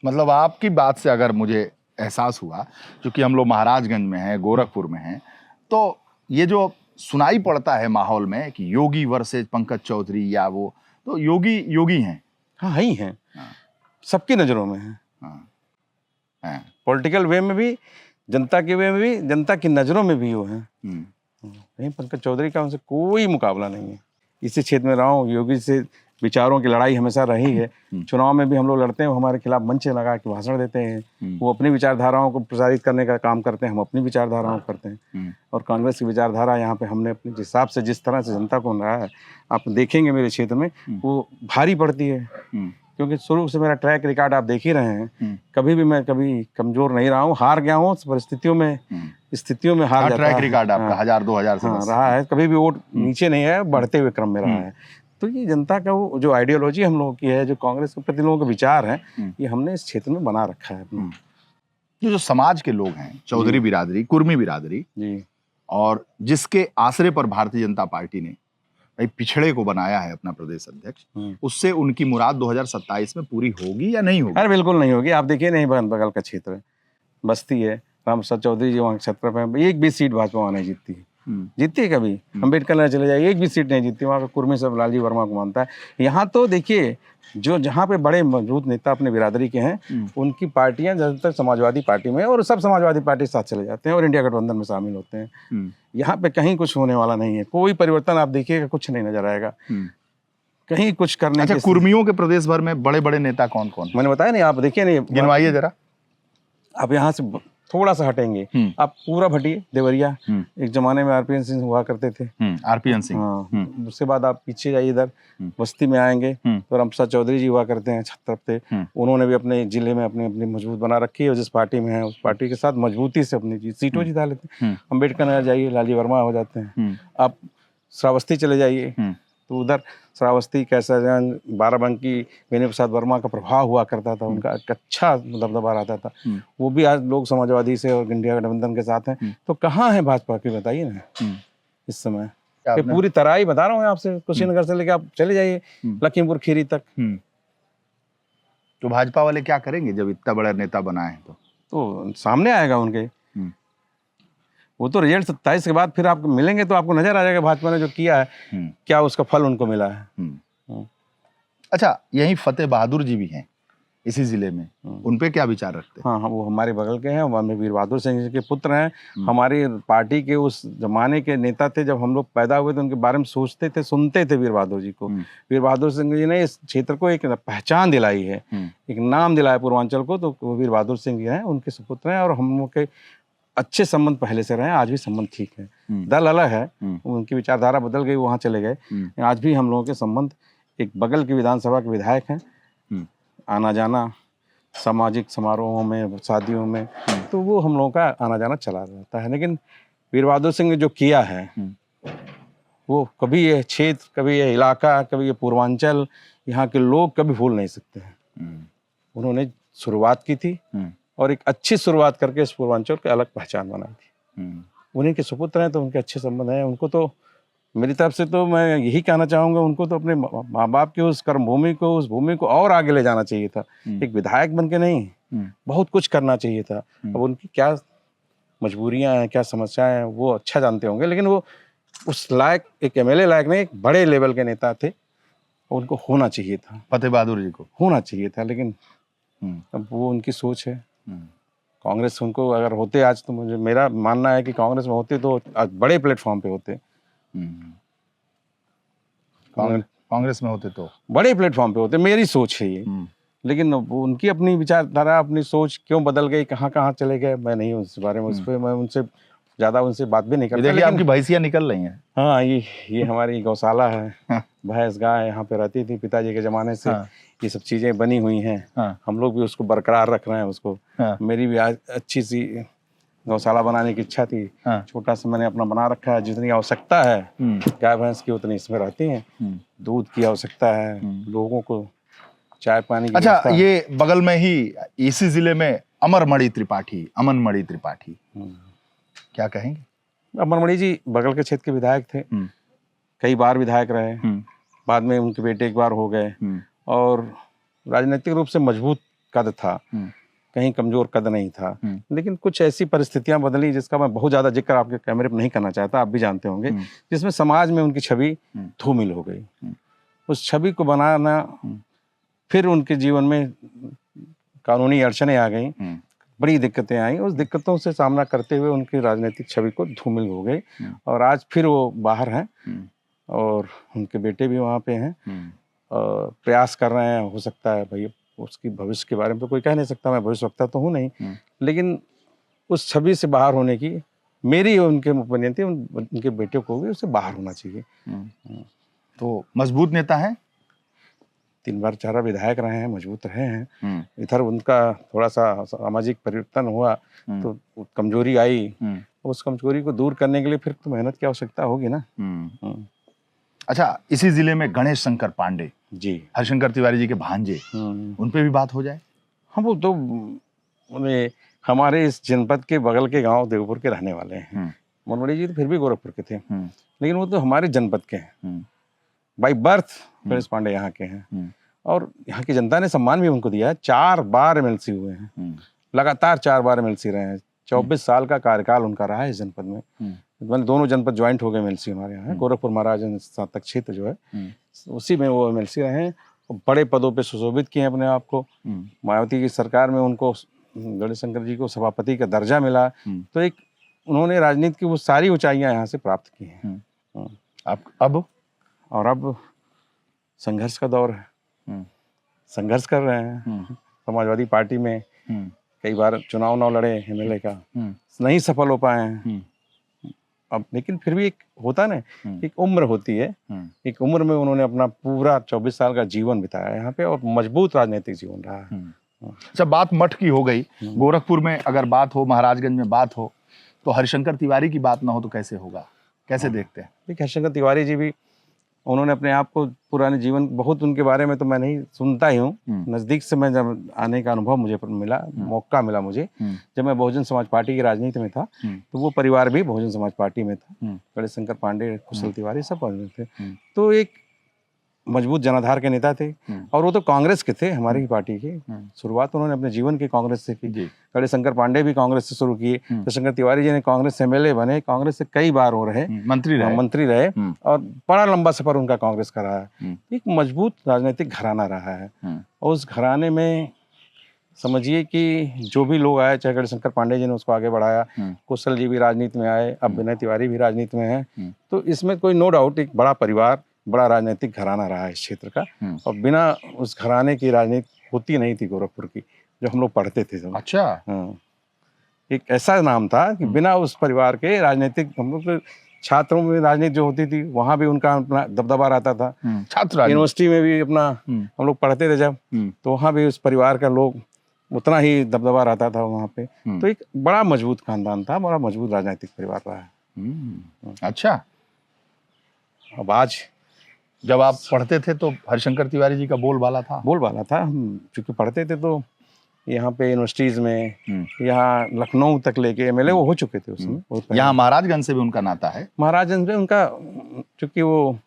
मतलब आपकी बात से अगर मुझे एहसास हुआ, क्योंकि हम लोग महाराजगंज में हैं, गोरखपुर में हैं, तो ये जो सुनाई पड़ता है माहौल में कि योगी वर्सेज पंकज चौधरी या वो, तो योगी योगी हैं। हाँ ही हैं, सबकी नजरों में है, पॉलिटिकल वे में भी, जनता के वे में भी, जनता की नजरों में भी वो हैं। नहीं, पंकज चौधरी का उनसे कोई मुकाबला नहीं है। इसी क्षेत्र में रहा हूँ, योगी से विचारों की लड़ाई हमेशा रही है। चुनाव में भी हम लोग लड़ते हैं, वो हमारे खिलाफ मंच लगा के भाषण देते हैं, वो अपनी विचारधाराओं को प्रसारित करने का काम करते हैं, हम अपनी विचारधाराओं को करते हैं। और कांग्रेस की विचारधारा यहाँ पे हमने अपने हिसाब से जिस तरह से जनता को रहा है, आप देखेंगे मेरे क्षेत्र में, वो भारी पड़ती है। क्योंकि शुरू से मेरा ट्रैक रिकॉर्ड आप देख ही रहे हैं, कभी भी मैं कभी कमजोर नहीं रहा हूँ, हार गया हूँ परिस्थितियों में, स्थितियों में हार जाता है। ट्रैक रिकॉर्ड आपका 1000-2000 से रहा है, कभी भी वोट नीचे नहीं है, बढ़ते हुए क्रम में रहा है। तो ये जनता का वो जो आइडियोलॉजी हम लोगों की है, जो कांग्रेस के प्रति लोगों के विचार हैं, ये हमने इस क्षेत्र में बना रखा है। ये जो समाज के लोग हैं, चौधरी बिरादरी, कुर्मी बिरादरी जी, और जिसके आसरे पर भारतीय जनता पार्टी ने भाई पिछड़े को बनाया है अपना प्रदेश अध्यक्ष, उससे उनकी मुराद 2027 में पूरी होगी या नहीं होगी? अरे बिल्कुल नहीं होगी। आप देखिए, नहीं बगल का क्षेत्र है, बस्ती है, रामप्रसाद चौधरी जी वहाँ क्षेत्र पे एक भी सीट भाजपा वहाँ नहीं जीतती है। जीतती है कभी? अम्बेडकर नगर चले जाइए, एक भी सीट नहीं जीतती। वहाँ का कुर्मी सब लालजी वर्मा को मानता है। यहाँ तो देखिए, जो जहाँ पे बड़े मजबूत नेता अपने बिरादरी के हैं, उनकी पार्टियां ज्यादातर समाजवादी पार्टी में, और सब समाजवादी पार्टी के साथ चले जाते हैं और इंडिया गठबंधन में शामिल होते हैं। यहाँ पे कहीं कुछ होने वाला नहीं है, कोई परिवर्तन आप देखिएगा कुछ नहीं नजर आएगा कहीं कुछ करने। अच्छा, कुर्मियों के प्रदेश भर में बड़े बड़े नेता कौन कौन? मैंने बताया नहीं, आप देखिए नहीं, गिनवाइए जरा। आप यहाँ से थोड़ा सा हटेंगे, आप पूरा हटिए, देवरिया एक जमाने में आरपीएन सिंह हुआ करते थे, आरपीएन सिंह। हाँ, उसके बाद आप पीछे जाइए, इधर बस्ती में आएंगे तो रामप्रसाद चौधरी जी हुआ करते हैं छत्रप थे। उन्होंने भी अपने जिले में अपनी मजबूत बना रखी है, और जिस पार्टी में है उस पार्टी के साथ मजबूती से अपनी सीटों जिता लेते हैं। अम्बेडकर नगर जाइए, लालजी वर्मा हो जाते हैं। आप श्रावस्ती चले जाइए तो उधर श्रावस्ती, कैसरगंज, बाराबंकी, बेनी प्रसाद वर्मा का प्रभाव हुआ करता था, उनका एक अच्छा दबदबा रहता था। वो भी आज लोग समाजवादी से और इंडिया गठबंधन के साथ हैं। तो कहाँ है भाजपा की, बताइए ना इस समय? पूरी तराई बता रहा हूँ आपसे, कुशीनगर से लेके आप चले जाइए लखीमपुर खीरी तक। तो भाजपा वाले क्या करेंगे जब इतना बड़ा नेता बनाए? तो सामने आएगा उनके, वो तो रिजल्ट 27 के बाद फिर आपको मिलेंगे तो आपको नजर आ जाएगा भाजपा ने जो किया है, क्या उसका फल उनको मिला है। अच्छा, यही फतेह बहादुर जी भी हैं इसी जिले में, उन पे क्या विचार रखते हैं? हाँ, वो हमारे बगल के हैं, हमें वीर बहादुर सिंह जी के पुत्र हैं। हमारी पार्टी के उस जमाने के नेता थे, जब हम लोग पैदा हुए तो उनके बारे में सोचते थे, सुनते थे वीर बहादुर जी को। वीर बहादुर सिंह जी ने इस क्षेत्र को एक पहचान दिलाई है, एक नाम दिलाया पूर्वांचल को, तो वो वीर बहादुर सिंह जी हैं, उनके सुपुत्र हैं। और हम लोग के अच्छे संबंध पहले से रहे, आज भी संबंध ठीक है। दल अलग है, उनकी विचारधारा बदल गई, वहाँ चले गए, आज भी हम लोगों के संबंध, एक बगल की विधानसभा के विधायक हैं, आना जाना सामाजिक समारोहों में, शादियों में, तो वो हम लोगों का आना जाना चला रहता है। लेकिन वीर बहादुर सिंह ने जो किया है, वो कभी ये क्षेत्र, कभी ये इलाका, कभी ये पूर्वांचल, यहाँ के लोग कभी भूल नहीं सकते हैं। उन्होंने शुरुआत की थी और एक अच्छी शुरुआत करके इस पूर्वांचल की अलग पहचान बनाई थी। उन्हीं के सुपुत्र हैं तो उनके अच्छे संबंध हैं। उनको तो मेरी तरफ से तो मैं यही कहना चाहूँगा, उनको तो अपने माँ बाप की उस कर्मभूमि को, उस भूमि को और आगे ले जाना चाहिए था। एक विधायक बन के नहीं, बहुत कुछ करना चाहिए था। अब उनकी क्या मजबूरियाँ हैं, क्या समस्याएं हैं, वो अच्छा जानते होंगे, लेकिन वो उस लायक, एक एमएलए लायक नहीं, एक बड़े लेवल के नेता थे। उनको होना चाहिए था, फतेह बहादुर जी को होना चाहिए था, लेकिन अब वो उनकी सोच है। कांग्रेस उनको अगर होते आज, तो मुझे, मेरा मानना है कि कांग्रेस में होते तो आज बड़े प्लेटफॉर्म पे होते। कांग्रेस में होते तो बड़े प्लेटफॉर्म पे होते, मेरी सोच है ये। लेकिन वो उनकी अपनी विचारधारा, अपनी सोच क्यों बदल गई, कहाँ कहाँ चले गए, मैं नहीं उस बारे में, उस पर मैं उनसे ज़्यादा उनसे बात भी नहीं करता। देखिए आपकी भैंसियाँ निकल रही हैं। हाँ, ये हमारी गौशाला है। भैंस गाय यहाँ पे रहती थी पिताजी के ज़माने से। ये सब चीज़ें बनी हुई हैं। हम लोग भी उसको बरकरार रख रहे हैं उसको। मेरी भी आज अच्छी सी गौशाला बनाने की इच्छा थी। छोटा सा मैंने अपना बना रखा है। जितनी आवश्यकता है गाय भैंस की उतनी इसमें रहती हैं। दूध की आवश्यकता है, लोगों को चाय पानी की। अच्छा, ये बगल में ही इसी जिले में अमरमणि त्रिपाठी, अमनमणि त्रिपाठी, क्या कहेंगे? अमरमणि जी बगल के क्षेत्र के विधायक थे। कई बार विधायक रहे। बाद में उनके बेटे एक बार हो गए और राजनीतिक रूप से मजबूत कद था, कहीं कमजोर कद नहीं था। लेकिन कुछ ऐसी परिस्थितियां बदली जिसका मैं बहुत ज्यादा जिक्र आपके कैमरे पर नहीं करना चाहता, आप भी जानते होंगे, जिसमें समाज में उनकी छवि धूमिल हो गई। उस छवि को बनाना, फिर उनके जीवन में कानूनी अड़चनें आ गई, बड़ी दिक्कतें आई। उस दिक्कतों से सामना करते हुए उनकी राजनीतिक छवि को धूमिल हो गई और आज फिर वो बाहर हैं और उनके बेटे भी वहाँ पे हैं और प्रयास कर रहे हैं। हो सकता है भाई, उसकी भविष्य के बारे में तो कोई कह नहीं सकता, मैं भविष्यवक्ता तो हूँ नहीं, लेकिन उस छवि से बाहर होने की मेरी उनके ओपिनियन थी। उनके बेटे को भी उससे बाहर होना चाहिए। तो मजबूत नेता है, 3 बार 4 बार विधायक रहे हैं, मजबूत रहे हैं। इधर उनका थोड़ा सा सामाजिक परिवर्तन हुआ तो कमजोरी आई। उस कमजोरी को दूर करने के लिए फिर तो मेहनत की आवश्यकता होगी ना। अच्छा, इसी जिले में गणेश शंकर पांडे जी, हरिशंकर तिवारी जी के भांजे, उन पे भी बात हो जाए। हम वो तो हमारे इस जनपद के बगल के गांव देवपुर के रहने वाले हैं। मनमणि जी तो फिर भी गोरखपुर के थे, लेकिन वो तो हमारे जनपद के हैं। बाई बर्थ गणेश पांडे यहाँ के हैं और यहाँ की जनता ने सम्मान भी उनको दिया है। 4 बार एमएलसी हुए हैं, लगातार 4 बार एमएलसी रहे हैं। 24 साल का कार्यकाल उनका रहा है इस जनपद में। मतलब दोनों जनपद ज्वाइंट हो गए एमएलसी हमारे यहाँ। गोरखपुर महाराज स्नातक क्षेत्र जो है उसी में वो एमएलसी रहे हैं। बड़े पदों पे सुशोभित किए अपने आप को। मायावती की सरकार में उनको, गणेश शंकर जी को सभापति का दर्जा मिला। तो एक उन्होंने राजनीति की वो सारी ऊंचाइयां यहाँ से प्राप्त की हैं। अब संघर्ष का दौर है। संघर्ष कर रहे हैं। समाजवादी पार्टी में कई बार चुनाव लड़े एमएलए का, नहीं सफल हो पाए हैं। अब लेकिन फिर भी एक होता ना, एक उम्र होती है। एक उम्र में उन्होंने अपना पूरा 24 साल का जीवन बिताया यहाँ पे और मजबूत राजनीतिक जीवन रहा है। अच्छा, बात मठ की हो गई। गोरखपुर में अगर बात हो, महाराजगंज में बात हो, तो हरिशंकर तिवारी की बात ना हो तो कैसे होगा? कैसे देखते हैं? देखिए, हरिशंकर तिवारी जी भी, उन्होंने अपने आप को पुराने जीवन, बहुत उनके बारे में तो मैं नहीं सुनता ही हूँ। नज़दीक से मैं जब आने का अनुभव मुझे मिला, मौका मिला मुझे, जब मैं बहुजन समाज पार्टी की राजनीति में था, तो वो परिवार भी बहुजन समाज पार्टी में था। गणेश शंकर पांडे, कुशल तिवारी सब थे। तो एक मजबूत जनाधार के नेता थे और वो तो कांग्रेस के थे, हमारी ही पार्टी के। शुरुआत उन्होंने अपने जीवन की कांग्रेस से की। गणेश शंकर पांडे भी कांग्रेस से शुरू किए। हरिशंकर तिवारी जी ने कांग्रेस से एमएलए बने, कांग्रेस से कई बार हो रहे, मंत्री रहे और बड़ा लंबा सफर उनका कांग्रेस का रहा है। एक मजबूत राजनीतिक घराना रहा है और उस घराने में समझिए कि जो भी लोग आए, चाहे गणेश शंकर पांडे जी ने उसको आगे बढ़ाया, कुशल जी भी राजनीति में आए, अब विनय तिवारी भी राजनीति में है। तो इसमें कोई नो डाउट एक बड़ा परिवार, बड़ा राजनीतिक घराना रहा है इस क्षेत्र का। और बिना उस घराने की राजनीति होती नहीं थी गोरखपुर की, जो हम लोग पढ़ते थे। अच्छा, एक ऐसा नाम था कि बिना उस परिवार के राजनीतिक, हम लोग छात्रों में राजनीति जो होती थी वहां भी उनका अपना दबदबा रहता था। छात्र यूनिवर्सिटी में भी अपना हम लोग पढ़ते थे जब, तो वहां भी उस परिवार का लोग उतना ही दबदबा रहता था वहाँ पे। हम्म। तो एक बड़ा मजबूत खानदान था, बड़ा मजबूत राजनीतिक परिवार रहा है। अच्छा, अब आज जब आप पढ़ते थे तो हरिशंकर तिवारी जी का बोलबाला था। बोलबाला था। हम चूंकि पढ़ते थे तो यहाँ पे यूनिवर्सिटीज़ में, हम्म। यहाँ लखनऊ तक लेके एमएलए वो हो चुके थे उस समय, बहुत पहले। यहाँ महाराजगंज से भी उनका नाता है। महाराजगंज में उनका चूंकि वो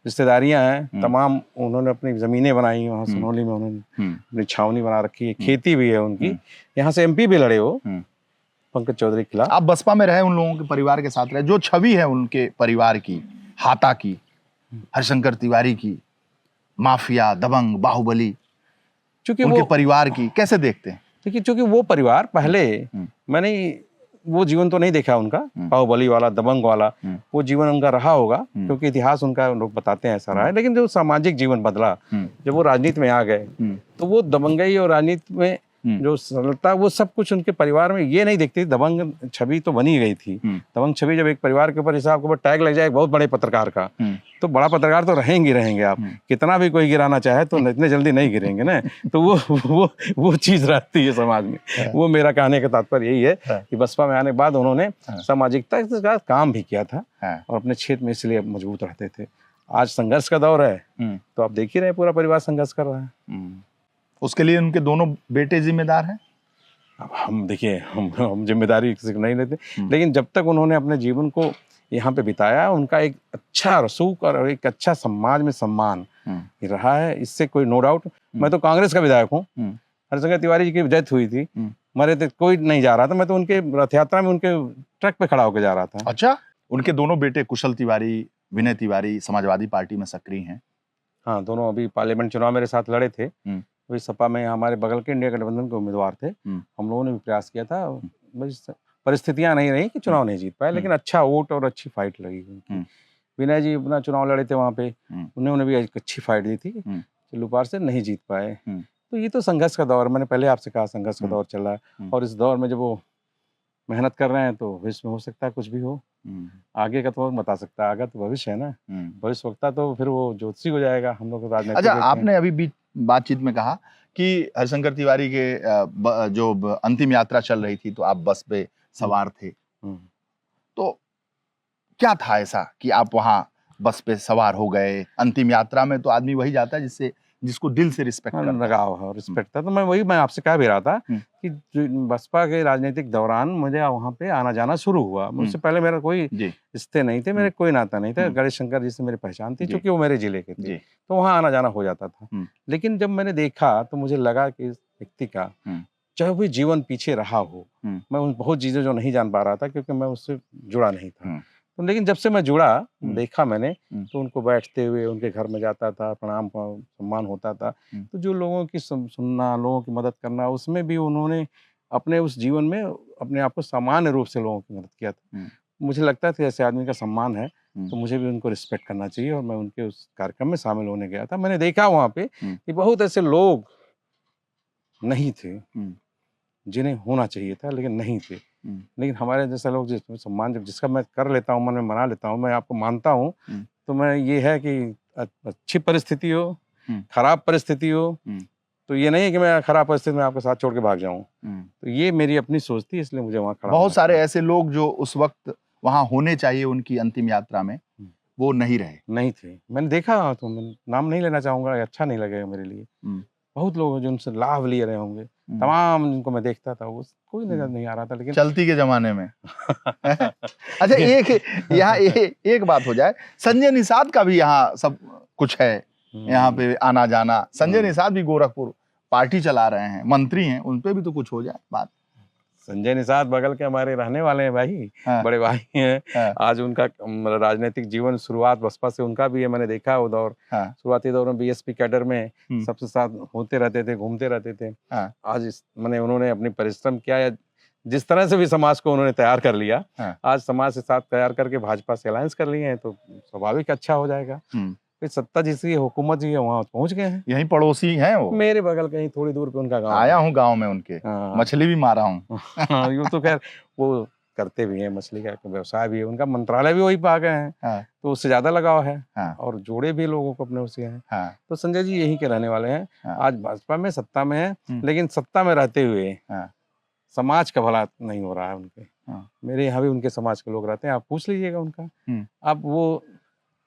रिश्तेदारियां हैं तमाम, उन्होंने अपनी ज़मीनें बनाई वहाँ सोनौली में, उन्होंने अपनी छावनी बना रखी है, खेती भी है उनकी। यहाँ से एमपी भी लड़े वो पंकज चौधरी के खिलाफ। आप बसपा में रहे, उन लोगों के परिवार के साथ रहे, जो छवि है उनके परिवार की, हाता की, हरिशंकर तिवारी की, माफिया, दबंग, बाहुबली, चूंकि उनके वो परिवार की कैसे देखते हैं? देखिए, चूंकि वो परिवार पहले मैंने वो जीवन तो नहीं देखा उनका, बाहुबली वाला, दबंग वाला, वो जीवन उनका रहा होगा क्योंकि इतिहास उनका लोग बताते हैं ऐसा रहा है। लेकिन जो सामाजिक जीवन बदला, जब वो राजनीति में आ गए, तो वो दबंगई और राजनीति में जो सरलता, वो सब कुछ उनके परिवार में ये नहीं दिखती। दबंग छवि तो बनी गई थी। दबंग छवि जब एक परिवार के ऊपर हिसाब के ऊपर टैग लग जाए बहुत बड़े पत्रकार का, तो बड़ा पत्रकार तो रहेंगे आप, कितना भी कोई गिराना चाहे तो इतने जल्दी नहीं गिरेंगे ना। तो वो चीज रहती है समाज में। वो मेरा कहने का तात्पर्य यही है कि बसपा में आने के बाद उन्होंने सामाजिकता का काम भी किया था और अपने क्षेत्र में इसलिए मजबूत रहते थे। आज संघर्ष का दौर है तो आप देख ही रहे, पूरा परिवार संघर्ष कर रहा है। उसके लिए उनके दोनों बेटे जिम्मेदार हैं। अब हम देखिए, हम जिम्मेदारी किसी को नहीं लेते, लेकिन जब तक उन्होंने अपने जीवन को यहाँ पे बिताया, उनका एक अच्छा रसूख और एक अच्छा समाज में सम्मान रहा है, इससे कोई नो डाउट। मैं तो कांग्रेस का विधायक हूँ। हरिशंकर तिवारी जी की डेथ हुई थी, मरे थे, कोई नहीं जा रहा था, मैं तो उनके रथ यात्रा में उनके ट्रक पे खड़ा होकर जा रहा था। अच्छा, उनके दोनों बेटे कुशल तिवारी, विनय तिवारी समाजवादी पार्टी में सक्रिय हैं। हाँ, दोनों अभी पार्लियामेंट चुनाव मेरे साथ लड़े थे। वही सपा में हमारे बगल के इंडिया गठबंधन के उम्मीदवार थे। हम लोगों ने भी प्रयास किया था, बस परिस्थितियां नहीं रही कि चुनाव नहीं जीत पाए, लेकिन अच्छा वोट और अच्छी फाइट लगी उनकी। विनय जी अपना चुनाव लड़े थे वहाँ पे, उन्होंने भी एक अच्छी फाइट दी थी, चिल्लूपार से नहीं जीत पाए। तो ये तो संघर्ष का दौर, मैंने पहले आपसे कहा संघर्ष का दौर चल रहा है, और इस दौर में जब वो मेहनत कर रहे हैं तो भविष्य में हो सकता है कुछ भी हो। आगे का तो बता सकता है, आगे तो भविष्य है ना, भविष्य वक्ता तो फिर वो ज्योतिषी हो जाएगा। हम लोग राजनीति। अच्छा, आपने अभी बातचीत में कहा कि हरिशंकर तिवारी के जो अंतिम यात्रा चल रही थी तो आप बस पे सवार थे, तो क्या था ऐसा कि आप वहां बस पे सवार हो गए? अंतिम यात्रा में तो आदमी वही जाता है जिसको दिल से रिस्पेक्ट लगाव है, रिस्पेक्ट था। तो मैं आपसे कह भी रहा था कि बसपा के राजनीतिक दौरान मुझे वहाँ पे आना जाना शुरू हुआ। उससे पहले मेरा कोई रिश्ते नहीं थे, मेरे कोई नाता नहीं था। गणेश शंकर जी से मेरी पहचान थी, क्योंकि वो मेरे जिले के थे, तो वहाँ आना जाना हो जाता था। लेकिन जब मैंने देखा तो मुझे लगा कि इस व्यक्ति का चाहे भी जीवन पीछे रहा हो, मैं उन बहुत चीजें जो नहीं जान पा रहा था क्योंकि मैं उससे जुड़ा नहीं था। तो लेकिन जब से मैं जुड़ा, देखा मैंने, तो उनको बैठते हुए उनके घर में जाता था, प्रणाम सम्मान होता था। तो जो लोगों की सुनना, लोगों की मदद करना, उसमें भी उन्होंने अपने उस जीवन में अपने आप को सामान्य रूप से लोगों की मदद किया था। मुझे लगता था ऐसे आदमी का सम्मान है तो मुझे भी उनको रिस्पेक्ट करना चाहिए, और मैं उनके उस कार्यक्रम में शामिल होने गया था। मैंने देखा वहाँ पे कि बहुत ऐसे लोग नहीं थे जिन्हें होना चाहिए था, लेकिन नहीं थे। लेकिन हमारे जैसे लोग जिसमें सम्मान जब जिसका मैं कर लेता हूँ, मन में मना लेता हूँ, मैं आपको मानता हूँ, तो मैं ये है कि अच्छी परिस्थिति हो, खराब परिस्थिति हो, तो ये नहीं है कि मैं खराब परिस्थिति में आपके साथ छोड़ के भाग जाऊं। तो ये मेरी अपनी सोच थी, इसलिए मुझे वहाँ खड़ा। बहुत सारे ऐसे लोग जो उस वक्त वहाँ होने चाहिए उनकी अंतिम यात्रा में, वो नहीं रहे, नहीं थे। मैंने देखा, तो मैं नाम नहीं लेना चाहूंगा, अच्छा नहीं लगेगा मेरे लिए। बहुत लोग जो उनसे लाभ लिए रहे होंगे, तमाम जिनको मैं देखता था, वो कोई नजर नहीं आ रहा था। लेकिन चलती के जमाने में अच्छा, यहाँ एक बात हो जाए, संजय निषाद का भी यहाँ सब कुछ है, यहाँ पे आना जाना। संजय निषाद भी गोरखपुर पार्टी चला रहे हैं, मंत्री हैं, उन पे भी तो कुछ हो जाए बात। संजय निषाद बगल के हमारे रहने वाले हैं भाई, बड़े भाई हैं। आज उनका राजनीतिक जीवन शुरुआत बसपा से उनका भी है, मैंने देखा वो दौर। शुरुआती दौर में बीएसपी कैडर में सबसे साथ होते रहते थे, घूमते रहते थे। आज मैंने उन्होंने अपनी परिश्रम किया, या जिस तरह से भी समाज को उन्होंने तैयार कर लिया, आज समाज के साथ तैयार करके भाजपा से अलायंस कर लिए हैं, तो स्वाभाविक अच्छा हो जाएगा। सत्ता जिसकी हुकूमत जी है वहाँ पहुंच गए हैं। यही पड़ोसी हैं वो, मेरे बगल कहीं थोड़ी दूर पे उनका गांव। आया हूँ गांव में उनके, मछली भी मारा हूँ। ये तो खैर वो करते भी हैं, मछली का व्यवसाय भी है, उनका मंत्रालय भी वही पा गए हैं। हाँ। तो उससे ज्यादा लगाव है। हाँ। और जोड़े भी लोगों को अपने उससे हैं। हाँ। तो संजय जी यही के रहने वाले हैं। हाँ। आज भाजपा में सत्ता में है, लेकिन सत्ता में रहते हुए हाँ। समाज का भला नहीं हो रहा है उनके। हाँ। मेरे यहाँ भी उनके समाज के लोग रहते हैं, आप पूछ लीजिएगा उनका। अब वो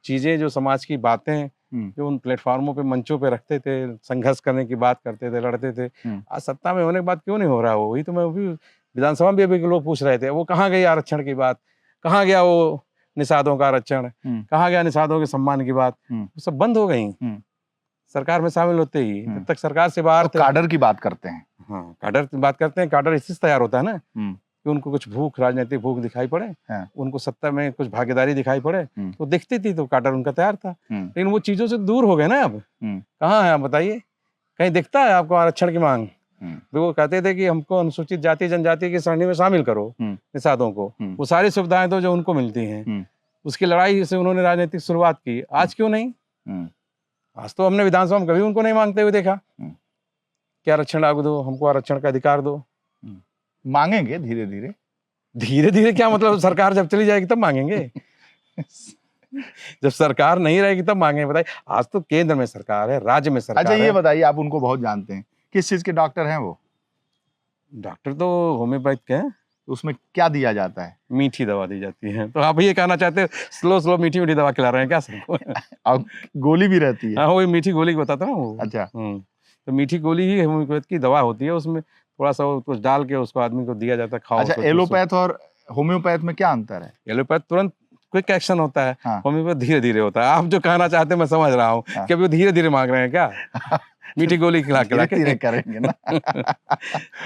चीजें जो समाज की बातें जो उन प्लेटफॉर्मों पे मंचों पे रखते थे, संघर्ष करने की बात करते थे, लड़ते थे, आज सत्ता में होने के बाद क्यों नहीं हो रहा वो? वही तो मैं भी विधानसभा में भी लोग पूछ रहे थे, वो कहाँ गई आरक्षण की बात, कहाँ गया वो निषादों का आरक्षण, कहाँ गया निषादों के सम्मान की बात? वो सब बंद हो गई सरकार में शामिल होते ही। जब तक सरकार से बाहर थे, काडर की बात करते हैं। हाँ, काडर की बात करते हैं। काडर इससे तैयार होता है ना कि उनको कुछ भूख, राजनीतिक भूख दिखाई पड़े, उनको सत्ता में कुछ भागीदारी दिखाई पड़े, तो दिखती थी, तो काडर उनका तैयार था। लेकिन वो चीजों से दूर हो गए ना अब। कहाँ है आप बताइए? कहीं दिखता है आपको आरक्षण की मांग? वो कहते थे कि हमको अनुसूचित जाति जनजाति की श्रेणी में शामिल करो निषादों को, वो सारी सुविधाएं दो जो उनको मिलती हैं। उसकी लड़ाई से उन्होंने राजनीतिक शुरुआत की। आज क्यों नहीं? आज तो हमने विधानसभा में कभी उनको नहीं मांगते हुए देखा कि आरक्षण लागू दो, हमको आरक्षण का अधिकार दो। मांगेंगे धीरे धीरे। धीरे धीरे क्या मतलब? सरकार जब चली जाएगी तब मांगेंगे। जब सरकार नहीं रहेगी तब मांगेंगे। बताइए, आज तो केंद्र में सरकार है, राज्य में सरकार अच्छा है। ये बताइए, आप उनको बहुत जानते हैं, किस चीज के डॉक्टर हैं वो? डॉक्टर तो होम्योपैथ के हैं। उसमें क्या दिया जाता है? मीठी दवा दी जाती है। तो आप ये कहना चाहते हैं स्लो मीठी मीठी दवा खिला रहे हैं क्या सबको? और गोली भी रहती है? हाँ, वही मीठी गोली को बताता ना वो। अच्छा। तो मीठी गोली ही होम्योपैथ की दवा होती है, उसमें थोड़ा सा कुछ डाल के उसको आदमी को दिया जाता है, खाओ। अच्छा, एलोपैथ और होम्योपैथ में क्या अंतर है? एलोपैथ तुरंत क्विक एक्शन होता है, हाँ। होम्योपैथ धीरे धीरे होता है। आप जो कहना चाहते हैं मैं समझ रहा हूँ। हाँ। कि अभी धीरे धीरे मांग रहे हैं क्या? मीठी गोली खिला धीरे करेंगे ना।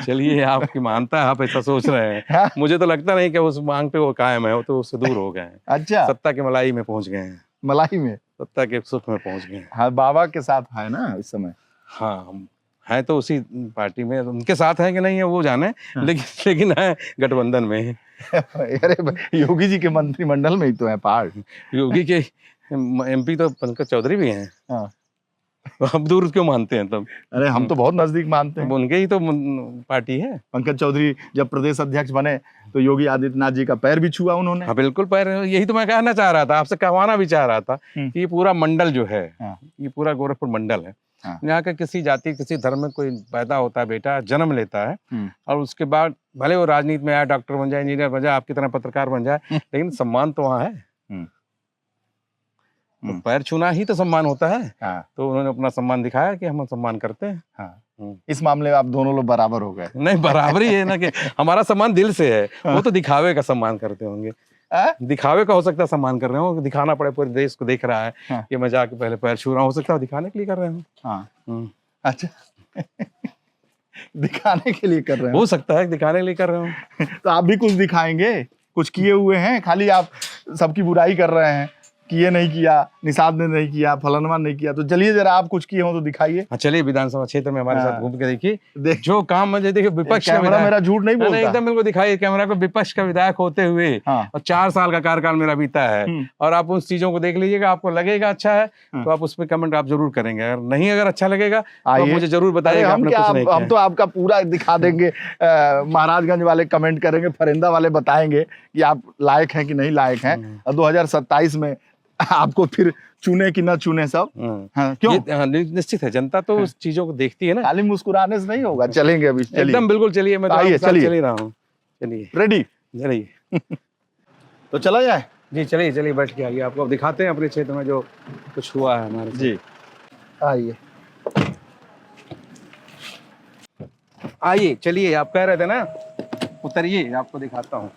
चलिए, आपकी मानता है, आप ऐसा सोच रहे हैं। हाँ। मुझे तो लगता नहीं कि उस मांग पे वो कायम है, वो तो उससे दूर हो गए हैं। अच्छा, सत्ता के मलाई में पहुंच गए हैं, मलाई में, सत्ता के सुख में पहुंच गए हैं। हाँ, बाबा के साथ है ना इस समय। हाँ, हम हैं तो उसी पार्टी में, उनके साथ है कि नहीं है वो जाने। हाँ। लेकिन है गठबंधन में। अरे योगी जी के मंत्रिमंडल में ही तो है पार्ट। योगी के MP तो पंकज चौधरी भी हैं। हाँ। अब दूर क्यों मानते हैं तब? अरे हम तो बहुत नजदीक मानते हैं। उनके ही तो पार्टी है। पंकज चौधरी जब प्रदेश अध्यक्ष बने तो योगी आदित्यनाथ जी का पैर भी छुआ उन्होंने। हाँ, बिल्कुल पैर। यही तो मैं कहना चाह रहा था, आपसे कहवाना भी चाह रहा था कि ये पूरा मंडल जो है, ये पूरा गोरखपुर मंडल है। यहाँ का किसी जाति किसी धर्म में कोई पैदा होता है, बेटा जन्म लेता है, और उसके बाद भले वो राजनीति में आए, डॉक्टर बन जाए, इंजीनियर बन जाए, आपकी तरह पत्रकार बन जाए, लेकिन सम्मान तो वहाँ है। तो पैर छूना ही तो सम्मान होता है। हाँ। तो उन्होंने अपना सम्मान दिखाया कि हम सम्मान करते हैं। हाँ। इस मामले में आप दोनों लोग बराबर हो गए। नहीं, बराबरी है ना कि हमारा सम्मान दिल से है। हाँ। वो तो दिखावे का सम्मान करते होंगे। दिखावे का हो सकता है सम्मान कर रहे हो, दिखाना पड़े, पूरे देश को देख रहा है। हाँ। कि मैं जाके पहले पैर छू रहा हूँ, हो सकता है दिखाने के लिए कर रहे हो। हाँ। अच्छा। दिखाने के लिए कर रहे हो? हो सकता है दिखाने के लिए कर रहे हो। तो आप भी कुछ दिखाएंगे, कुछ किए हुए हैं? खाली आप सबकी बुराई कर रहे हैं कि ये नहीं किया, निषाद ने नहीं किया, फलानवा नहीं किया। तो चलिए जरा आप कुछ किए हो तो दिखाइए। चलिए विधानसभा क्षेत्र में हमारे साथ घूम के देखिए जो काम मुझे देखिए। विपक्ष का विधायक, मेरा झूठ नहीं बोलता, एकदम बिल्कुल दिखाइए कैमरा को। विपक्ष का विधायक होते हुए और 4 साल का कार्यकाल मेरा बीता है, और आप उस चीजों को देख लीजिएगा, आपको लगेगा अच्छा है तो आप उस पर कमेंट आप जरूर करेंगे। अगर नहीं, अगर अच्छा लगेगा तो मुझे जरूर बताइएगा। हम तो आपका पूरा दिखा देंगे। महाराजगंज वाले कमेंट करेंगे, फरिंदा वाले बताएंगे कि आप लायक हैं कि नहीं लायक हैं। 2027 में आपको फिर चुने कि ना चुने सब। हाँ, क्यों? निश्चित है, जनता तो उस चीजों को देखती है ना। खाली मुस्कुराने से नहीं होगा। चलेंगे अभी, चलिए एकदम बिल्कुल चलिए। मैं तो चल ही रहा हूँ। चलिए, रेडी? चलिए। तो चला जाए? जी चलिए, चलिए बैठ के आइए, आपको अब दिखाते हैं अपने क्षेत्र में जो कुछ हुआ है हमारे। जी आइए, आइए, चलिए। आप कह रहे थे ना, उतरिए, आपको दिखाता हूँ।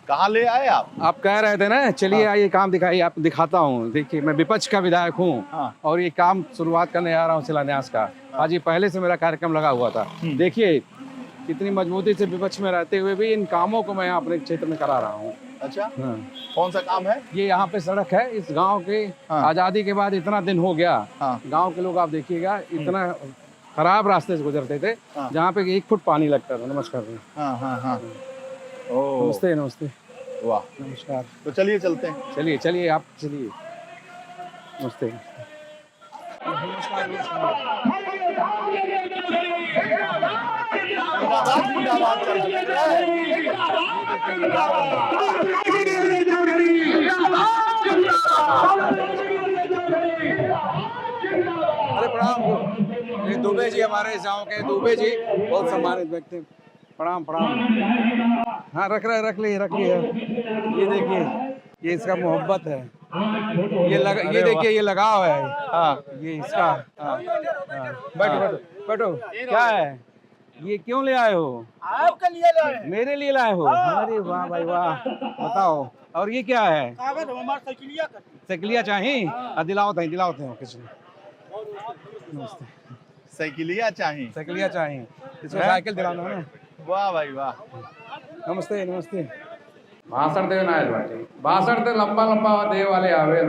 कहाँ ले आए आप कह रहे थे ना, चलिए आइए काम दिखाइए, आपको दिखाता हूँ। देखिए, मैं विपक्ष का विधायक हूँ और ये काम शुरुआत करने आ रहा हूँ शिलान्यास का। आज ये पहले से मेरा कार्यक्रम लगा हुआ था। देखिए कितनी मजबूती से विपक्ष में रहते हुए भी इन कामों को मैं अपने क्षेत्र में करा रहा हूँ। अच्छा, कौन सा काम है? ये यहाँ पे सड़क है, इस गाँव के आजादी के बाद इतना दिन हो गया। गाँव के लोग आप देखिएगा, इतना खराब रास्ते से गुजरते थे जहाँ पे 1 फुट पानी लगता था। नमस्कार। नमस्ते। नमस्ते। वाह, नमस्कार। तो चलिए चलते हैं। चलिए चलिए, आप चलिए। नमस्ते। नमस्कार। अरे प्रणाम, ये दुबे जी हमारे गांव के दुबे जी बहुत सम्मानित व्यक्ति। प्रणाम प्रणाम। हाँ रख लिए ये देखिए, ये इसका मोहब्बत है, ये देखिए ये लगाव है। हाँ ये इसका। हाँ बैठो बैठो। क्या है ये, क्यों ले आए हो? आपके लिए लाए। मेरे लिए लाए हो? अरे वाह भाई वाह, बताओ। और ये क्या है? कागज हमारे साइकिलिया करती। साइकिलिया चाहिए? दिलाओ थे किसी नमस्ते। साइकिलिया चाहिए? साइकिलिया चाहिए, इसको साइकिल दिलाना है ना। वाह भाई वाह। नमस्ते नमस्ते। भाषण देना है बाटी, भाषण तो लंबा लंबा दे वाले आवे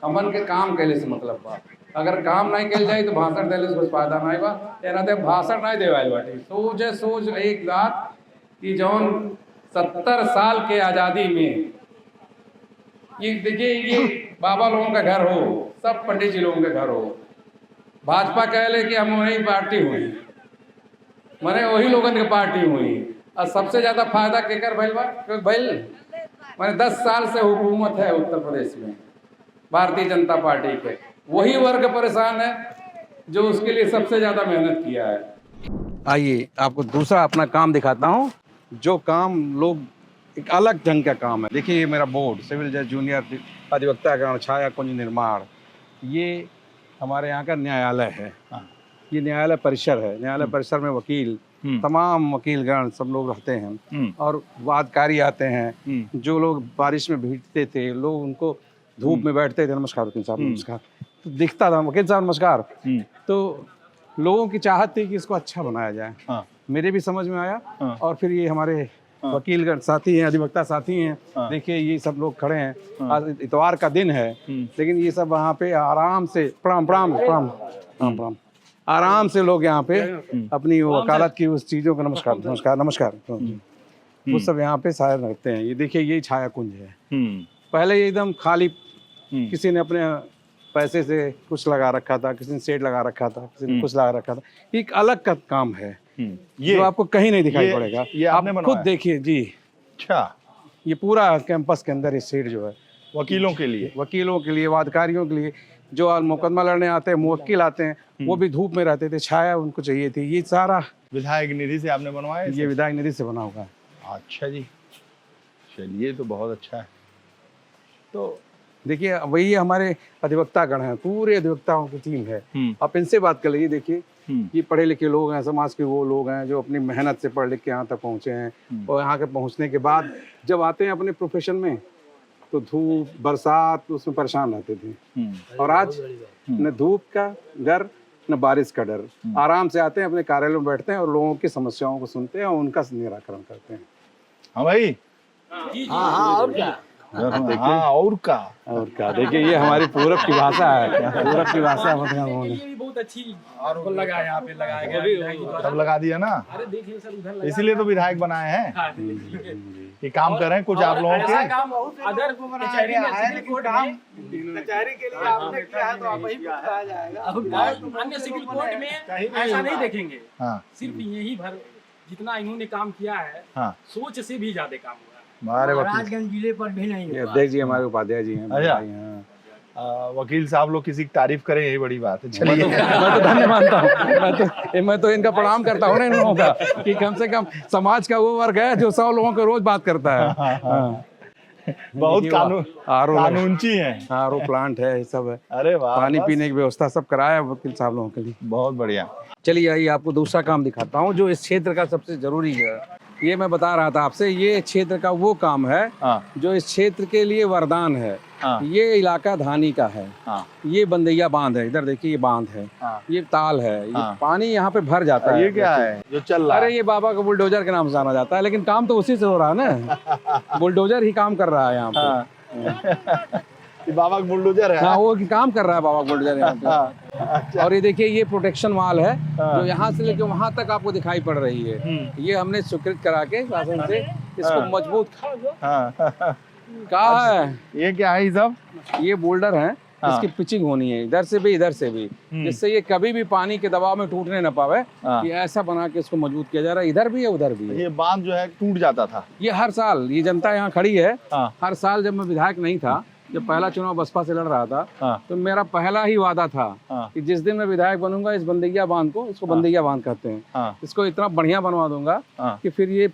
हमन के काम कैले से मतलब बा। अगर काम नहीं कैल जाए तो भाषण देले से कुछ फायदा नहीं बा। एना दे भाषण नहीं देवाइल बाटी। सोच एक बात कि जौन 70 साल के आज़ादी में ये देखिए, ये बाबा लोगों का घर हो, सब पंडित जी लोगों के घर हो, भाजपा कहले कि हम वही पार्टी हुई, मैंने वही लोगों की पार्टी हुई। और सबसे ज्यादा फायदा केकर भइल बा? भइल मैंने 10 साल से हुकूमत है उत्तर प्रदेश में भारतीय जनता पार्टी के, वही वर्ग परेशान है जो उसके लिए सबसे ज्यादा मेहनत किया है। आइए आपको दूसरा अपना काम दिखाता हूँ, जो काम लोग एक अलग ढंग का काम है। देखिए ये मेरा बोर्ड, सिविल जज जूनियर अधिवक्ता गण छाया कुंज निर्माण, ये हमारे यहाँ का न्यायालय है। ये न्यायालय परिसर है। न्यायालय परिसर में वकील, तमाम वकीलगण सब लोग रहते हैं और वादकारी आते हैं। जो लोग बारिश में भीगते थे, लोग उनको धूप में बैठते थे, नमस्कार वकील साहब नमस्कार, तो दिखता था वकील साहब नमस्कार, तो लोगों की चाहत थी कि इसको अच्छा बनाया जाए। मेरे भी समझ में आया और फिर ये हमारे वकीलगण साथी हैं, अधिवक्ता साथी हैं, देखिए ये सब लोग खड़े हैं। आज इतवार का दिन है, लेकिन ये सब वहाँ पे आराम से प्रणाम प्रणाम प्रणाम प्रणाम प्रणाम, आराम से लोग यहाँ पे अपनी वकालत की उस चीज़ों को नमस्कार नमस्कार नमस्कार वो सब यहाँ पे शायद रखते हैं। ये देखिए ये छाया कुंज है। पहले ये एकदम खाली, किसी ने अपने पैसे से कुछ लगा रखा था, किसी ने शेड लगा रखा था, किसी ने कुछ लगा रखा था। एक अलग का काम है ये, जो आपको कहीं नहीं दिखाई पड़ेगा। ये आप खुद देखिए जी। अच्छा, ये पूरा कैंपस के अंदर ये शेड जो है वकीलों के लिए, वादकारियों के लिए, जो मुकदमा लड़ने आते हैं, मुवक्किल आते हैं, वो भी धूप में रहते थे, छाया उनको चाहिए थी। ये सारा विधायक निधि से आपने बनवाया? ये विधायक निधि से बना हुआ है। अच्छा जी, चलिए तो बहुत अच्छा है। तो देखिए वही हमारे अधिवक्ता गण हैं, पूरे अधिवक्ताओं की टीम है। आप इनसे बात कर लीजिए। देखिए ये पढ़े लिखे लोग हैं, समाज के वो लोग हैं जो अपनी मेहनत से पढ़ लिख के यहाँ तक पहुँचे हैं। और यहाँ के पहुँचने के बाद जब आते हैं अपने प्रोफेशन में, तो धूप बरसात उसमें परेशान रहते थे, और आज न धूप का डर न बारिश का डर, आराम से आते हैं, अपने कार्यालय में बैठते हैं और लोगों की समस्याओं को सुनते हैं और उनका निराकरण करते हैं। हाँ भाई, हाँ और क्या? हाँ और क्या। देखिए ये हमारी पूरब की भाषा है, पूरब की भाषा ये भी बहुत अच्छी और लगा, यहाँ पे लगाया गया, सब लगा दिया ना। अरे देखिए सर उधर इसीलिए तो विधायक बनाए हैं कि काम कर रहे हैं कुछ आप लोगों के। अदर कचहरी में सिविल कोर्ट में, कचहरी के लिए आपने किया है तो आप ही बताया जाएगा। अन्य सिविल कोर्ट में ऐसा नहीं देखेंगे, सिर्फ यही भर जितना इन्होंने काम किया है, सोच से भी ज्यादा काम हुआ है। महाराजगंज जिले पर भी नहीं। अध्यक्ष जी हमारे उपाध्याय जी हैं। वकील साहब लोग किसी की तारीफ करें, यही बड़ी बात है। चलिए मैं तो धन्य मानता हूँ, मैं तो इनका प्रणाम करता हूँ ना इन लोगों का, कि कम से कम समाज का वो वर्ग है जो 100 लोगों को रोज बात करता है। बहुत कानूनची है। आरओ प्लांट है, सब है। अरे वाह, पानी पीने की व्यवस्था सब कराया वकील साहब लोगों के लिए। बहुत बढ़िया। चलिए आइए आपको दूसरा काम दिखाता हूँ जो इस क्षेत्र का सबसे जरूरी है। ये मैं बता रहा था आपसे, ये क्षेत्र का वो काम है जो इस क्षेत्र के लिए वरदान है। ये इलाका धानी का है। ये बंदैया बांध है, इधर देखिए ये बांध है, ये ताल है, ये पानी यहाँ पे भर जाता है। ये क्या है जो चल रहा है? अरे ये बाबा का बुलडोजर के नाम से जाना जाता है, लेकिन काम तो उसी से हो रहा है ना। बुलडोजर ही काम कर रहा है यहाँ पे। ये बाबा का बुलडोजर है। हाँ वो काम कर रहा है बाबा बुलडोजर यहाँ पे। और ये देखिए ये प्रोटेक्शन वाल है जो यहाँ से लेके वहाँ तक आपको दिखाई पड़ रही है। ये हमने स्वीकृत करा के शासन से इसको मजबूत कहा है। ये क्या है सब? ये बोल्डर हैं इसकी पिचिंग होनी है, इधर से भी इधर से भी, जिससे ये कभी भी पानी के दबाव में टूटने न पावे। ये ऐसा बना के इसको मजबूत किया जा रहा है, इधर भी है उधर भी है। ये बांध जो है टूट जाता था। ये हर साल, ये जनता यहाँ खड़ी है, हाँ। हर साल जब मैं विधायक नहीं था, जब पहला चुनाव बसपा से लड़ रहा था, हाँ। तो मेरा पहला ही वादा था हाँ। कि जिस दिन मैं विधायक बनूंगा, इस बंदैया बांध को, इसको बंदैया बांध कहते हैं, हाँ। इसको इतना बढ़िया बनवा दूंगा हाँ। कि फिर ये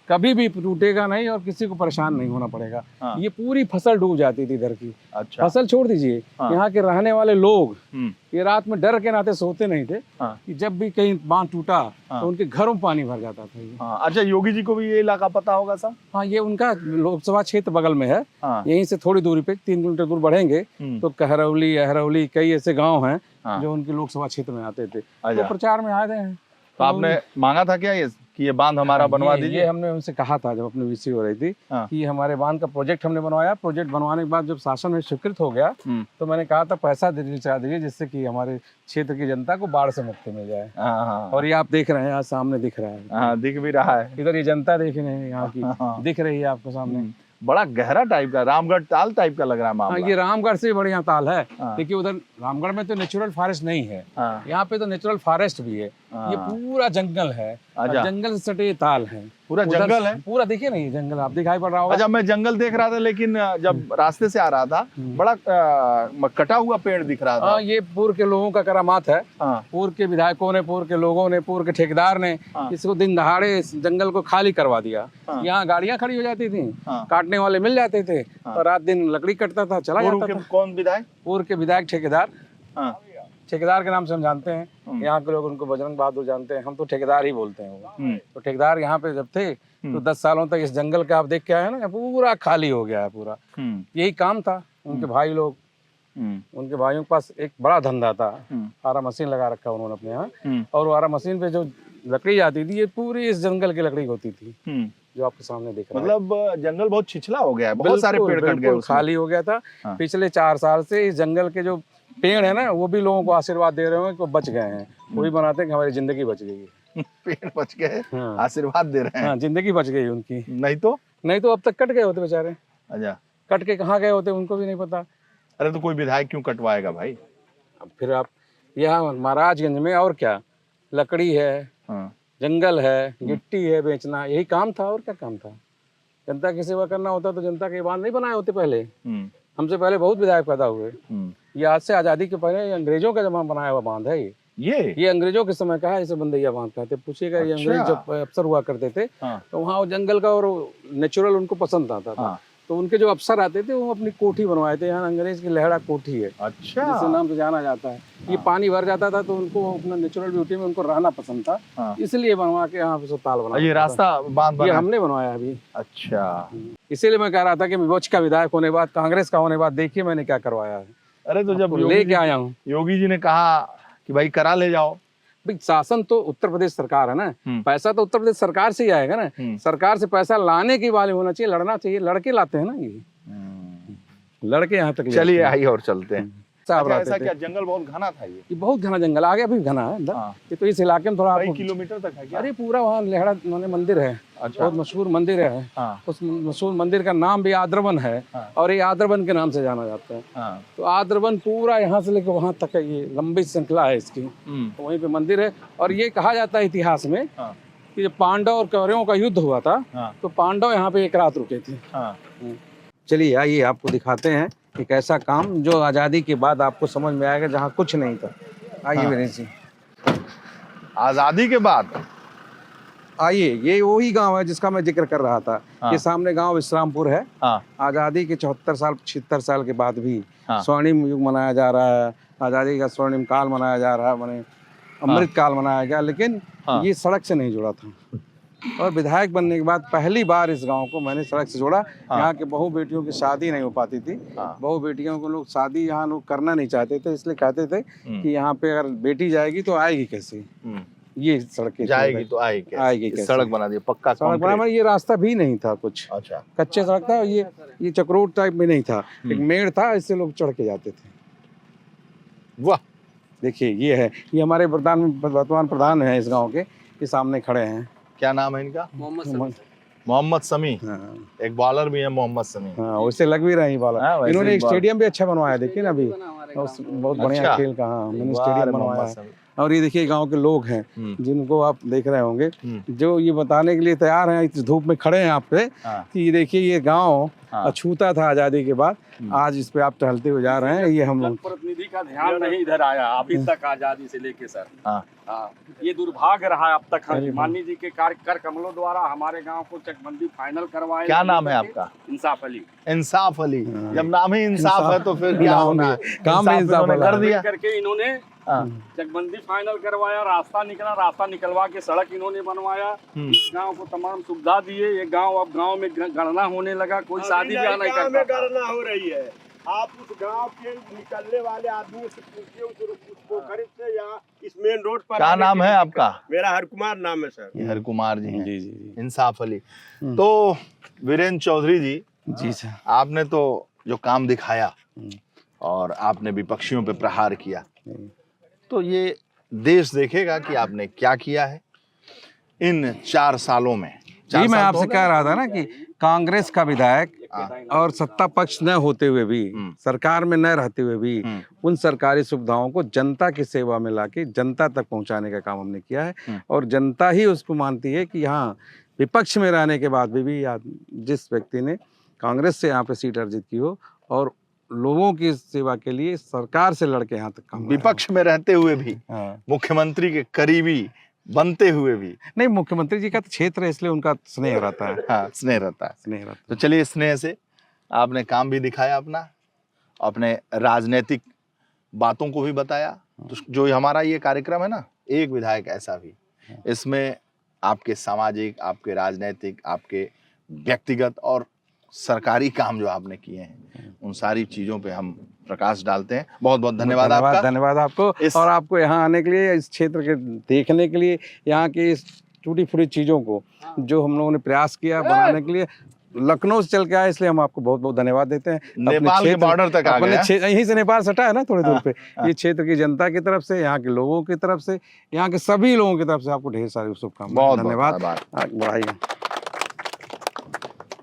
कभी भी टूटेगा नहीं और किसी को परेशान नहीं होना पड़ेगा। हाँ। ये पूरी फसल डूब जाती थी इधर की। अच्छा। फसल छोड़ दीजिए, हाँ। यहाँ के रहने वाले लोग हम्म। ये रात में डर के नाते सोते नहीं थे हाँ। कि जब भी कहीं बांध टूटा हाँ। तो उनके घरों में पानी भर जाता था ये। हाँ। अच्छा, योगी जी को भी ये इलाका पता होगा साहब? हाँ, ये उनका लोकसभा क्षेत्र बगल में है। हाँ। यहीं से थोड़ी दूरी पे 3 किलोमीटर दूर बढ़ेंगे तो कहरौली, अहरौली, कई ऐसे गांव हैं हाँ। जो उनके लोकसभा क्षेत्र में आते थे, अच्छा। तो प्रचार में आए हैं। तो आपने मांगा था क्या ये कि ये बांध हमारा बनवा दीजिए? ये हमने उनसे कहा था जब अपनी वीसी हो रही थी हाँ। कि हमारे बांध का प्रोजेक्ट हमने बनवाया। प्रोजेक्ट बनवाने के बाद जब शासन में स्वीकृत हो गया तो मैंने कहा था पैसा दीजिए जिससे कि हमारे क्षेत्र की जनता को बाढ़ से मुक्ति मिल जाए। हाँ। और ये आप देख रहे हैं, आज सामने दिख रहा है। हाँ, दिख भी रहा है। इधर ये जनता देख रहे हैं यहाँ की, हाँ। दिख रही है आपको सामने। बड़ा गहरा टाइप का, रामगढ़ ताल टाइप का लग रहा है हाँ, मामला। ये रामगढ़ से भी बढ़िया ताल है। हाँ। देखिए उधर रामगढ़ में तो नेचुरल फॉरेस्ट नहीं है, हाँ। यहाँ पे तो नेचुरल फॉरेस्ट भी है। हाँ। ये पूरा जंगल है, और अच्छा। जंगल से सटे ताल है। पूरा उधर जंगल है? पूरा देखिए ना, ये जंगल आप दिखाई पड़ रहा होगा। अच्छा, मैं जंगल देख रहा था, लेकिन जब रास्ते से आ रहा था बड़ा कटा हुआ पेड़ दिख रहा था। हाँ, ये पूर्व के लोगों का करामात है। हाँ। पूर्व के विधायकों ने, पूर्व के लोगों ने, पूर्व के ठेकेदार ने हाँ। इसको दिन दहाड़े इस जंगल को खाली करवा दिया। हाँ। यहाँ गाड़ियाँ खड़ी हो जाती थी, हाँ। काटने वाले मिल जाते थे, हाँ। तो रात दिन लकड़ी कटता था, चला पूर्व जाता के था। कौन विधायक? पूर्व के विधायक ठेकेदार, हाँ। ठेकेदार के नाम से हम जानते हैं। यहाँ के लोग उनको बजरंग बहादुर जानते हैं, हम तो ठेकेदार ही बोलते हैं वो। तो ठेकेदार यहाँ पे जब थे तो 10 सालों तक इस जंगल का आप देख के आए ना, पूरा खाली हो गया है पूरा। यही काम था उनके भाई लोग, उनके भाइयों के पास एक बड़ा धंधा था, आरा मशीन लगा रखा उन्होंने अपने यहाँ, और आरा मशीन पे जो लकड़ी आती थी ये पूरी इस जंगल की लकड़ी होती थी, जो आपके सामने दिख रहा है। मतलब जंगल बहुत छिछला हो गया है, बहुत सारे पेड़ कट गए, खाली हो गया था। हाँ। पिछले 4 साल से इस जंगल के जो पेड़ है ना, वो भी लोगों को आशीर्वाद दे रहे हैं कि वो बच गए हैं। वो भी बनाते हैं कि हमारी जिंदगी बच गई है। पेड़ बच गए, हाँ। आशीर्वाद दे रहे हैं। हाँ, जिंदगी बच गई उनकी, नहीं तो अब तक कट गए होते बेचारे। अच्छा। कट के कहाँ गए होते उनको भी नहीं पता। अरे तो कोई विधायक क्यों कटवाएगा भाई? अब फिर आप यहाँ महाराजगंज में और क्या, लकड़ी है, हाँ। जंगल है, गिट्टी है, बेचना, यही काम था। और क्या काम था? जनता की सेवा करना होता तो जनता के बांध नहीं बनाए होते पहले। हमसे पहले बहुत विधायक पैदा हुए। ये आज से आजादी के पहले अंग्रेजों का जमाना बनाया हुआ बांध है। ये अंग्रेजों के समय का है, इसे बंदैया बांध कहते। पूछिएगा, ये अंग्रेज जब अफसर हुआ करते थे तो वहाँ वो जंगल का और नेचुरल उनको पसंद आता था। तो उनके जो अफसर आते थे वो अपनी कोठी बनवाए थे। यहाँ अंग्रेज की लहड़ा कोठी है, अच्छा, जिसके नाम से जाना जाता है। ये पानी भर जाता था तो उनको अपना नेचुरल ब्यूटी में उनको रहना पसंद था, इसलिए बनवा के यहाँ पे ताल बना। ये रास्ता बांध ये हमने बनवाया अभी। अच्छा, इसीलिए मैं कह रहा था कि विपक्ष का विधायक होने बाद, कांग्रेस का होने बाद, देखिए मैंने क्या करवाया है। अरे तो जब लेके आया हूँ, योगी जी ने कहा कि भाई करा ले जाओ। भाई शासन तो उत्तर प्रदेश सरकार है ना, पैसा तो उत्तर प्रदेश सरकार से ही आएगा ना। सरकार से पैसा लाने की वाले होना चाहिए, लड़ना चाहिए। लड़के लाते हैं ना, ये लड़के यहाँ तक। चलिए आइए और चलते हैं। साहब ऐसा क्या जंगल बहुत घना था? ये बहुत घना जंगल, आगे भी घना है। ये तो इस इलाके में थोड़ा कई किलोमीटर तक है क्या? अरे पूरा वहाँ लेहड़ा मंदिर है, बहुत मशहूर मंदिर है। उस मशहूर मंदिर का नाम भी आद्रवन है, और ये आद्रवन के नाम से जाना जाता है। तो आद्रवन पूरा यहाँ से लेकर वहाँ तक है, ये लंबी श्रृंखला है इसकी। वहीं पे मंदिर है। और ये कहा जाता है इतिहास में कि जब पांडव और कौरवों का युद्ध हुआ था तो पांडव यहाँ पे एक रात रुके थे। चलिए आइए आपको दिखाते हैं एक ऐसा काम जो आज़ादी के बाद आपको समझ में आएगा, जहाँ कुछ नहीं था। आइए विनय जी। आजादी के बाद आइए, ये वही गांव है जिसका मैं जिक्र कर रहा था। ये सामने गांव विश्रामपुर है। आज़ादी के 74 साल 76 साल के बाद भी स्वर्णिम युग मनाया जा रहा है, आज़ादी का स्वर्णिम काल मनाया जा रहा है, माने अमृत काल मनाया गया। लेकिन ये सड़क से नहीं जुड़ा था। और विधायक बनने के बाद पहली बार इस गांव को मैंने सड़क से जोड़ा। यहाँ के बहू बेटियों की शादी नहीं हो पाती थी। बहू बेटियों को लोग शादी यहाँ लोग करना नहीं चाहते थे, इसलिए कहते थे कि यहाँ पे अगर बेटी जाएगी तो आएगी कैसे। ये सड़क जाएगी तो आएगी कैसे? सड़क बना दी, पक्का सड़क बना। ये रास्ता भी नहीं था कुछ, अच्छा कच्चे सड़क था। ये चक्रोट टाइप में नहीं था, एक मेड़ था, इससे लोग चढ़ के जाते थे। वाह, देखिए ये है, ये हमारे वर्तमान प्रधान है इस गाँव के, ये सामने खड़े हैं। क्या नाम है इनका? मोहम्मद समी, हाँ एक बॉलर भी है मोहम्मद समी। हाँ, वैसे लग भी रही बॉलर। हाँ, वैसे इन्होंने ही एक बॉल- स्टेडियम भी अच्छा बनवाया, देखिए ना अभी बहुत बढ़िया अच्छा। खेल का। हाँ, मिनी वाह स्टेडियम रे बनवाया मोहम्मद है। समी। और ये देखिए गांव के लोग हैं जिनको आप देख रहे होंगे, जो ये बताने के लिए तैयार हैं, इस धूप में खड़े हैं आप पे हाँ। कि ये देखिए ये गांव हाँ। अछूता था आज़ादी के बाद, आज इस पे आप टहलते हुए जा रहे हैं। ये हम लोग प्रतिनिधि का ध्यान नहीं इधर आया अभी तक आजादी से लेके सर। हाँ। हाँ, ये दुर्भाग्य रहा अब तक। माननीय जी के कर कमलों द्वारा हमारे गांव को चकबंदी फाइनल करवाए। क्या नाम है आपका? इंसाफ अली। इंसाफ अली। जब नाम ही इंसाफ है तो फिर क्या नाम होना भी- है? काम भी इंसाफ इन्होंने वाला कर दिया। करके इन्होंने हाँ। चकबंदी फाइनल करवाया, रास्ता निकलवा के सड़क इन्होंने बनवाया, गांव को तमाम सुविधा दिए। ये गांव अब गांव में गणना होने लगा, कोई शादी ब्याह नहीं करता। गणना हो रही है। आप उस गांव के निकलने वाले आदमी से पूछिए, उस पोखरी से यहाँ इस मेन रोड पर। क्या नाम है आपका? मेरा हरकुमार नाम है सर। ये हरकुमार जी हैं। जी जी जी इंसाफ अली। तो वीरेंद्र चौधरी जी, जी सर। आपने तो जो काम दिखाया और आपने विपक्षियों पे प्रहार किया, तो ये देश देखेगा कि आपने क्या किया है इन 4 सालों में। जी, मैं आपसे कह रहा था ना कि कांग्रेस का विधायक और सत्ता पक्ष न होते हुए भी, सरकार में न रहते हुए भी, उन सरकारी सुविधाओं को जनता की सेवा में लाके जनता तक पहुंचाने का काम हमने किया है। और जनता ही उसको मानती है कि हाँ, विपक्ष में रहने के बाद भी जिस व्यक्ति ने कांग्रेस से यहाँ पे सीट अर्जित की हो और लोगों की सेवा के लिए सरकार से लड़के यहाँ तक काम, विपक्ष में रहते हुए भी, मुख्यमंत्री के करीबी बनते हुए भी। नहीं, मुख्यमंत्री जी का तो क्षेत्र है इसलिए उनका स्नेह रहता है। हाँ, स्नेह रहता है। स्नेह रहता तो चलिए, स्नेह से आपने काम भी दिखाया अपना, अपने राजनीतिक बातों को भी बताया। तो जो हमारा ये कार्यक्रम है ना, एक विधायक ऐसा भी, इसमें आपके सामाजिक, आपके राजनीतिक, आपके व्यक्तिगत और सरकारी काम जो आपने किए हैं, उन सारी चीजों पे हम प्रकाश डालते हैं। बहुत बहुत धन्यवाद आपका। धन्यवाद आपको और आपको यहाँ आने के लिए, इस क्षेत्र के देखने के लिए, यहाँ की इस टूटी फूटी चीज़ों को जो हम लोगों ने प्रयास किया बनाने के लिए, लखनऊ से चल के आए, इसलिए हम आपको बहुत बहुत धन्यवाद देते हैं। नेपाल के बॉर्डर तक आ गए हैं। यहीं से नेपाल सटा है ना थोड़ी दूर पे। ये क्षेत्र की जनता की तरफ से, यहाँ के लोगों की तरफ से, यहाँ के सभी लोगों की तरफ से आपको ढेर सारी शुभकामनाएं। बहुत धन्यवाद। धन्यवाद। बढ़ाइए।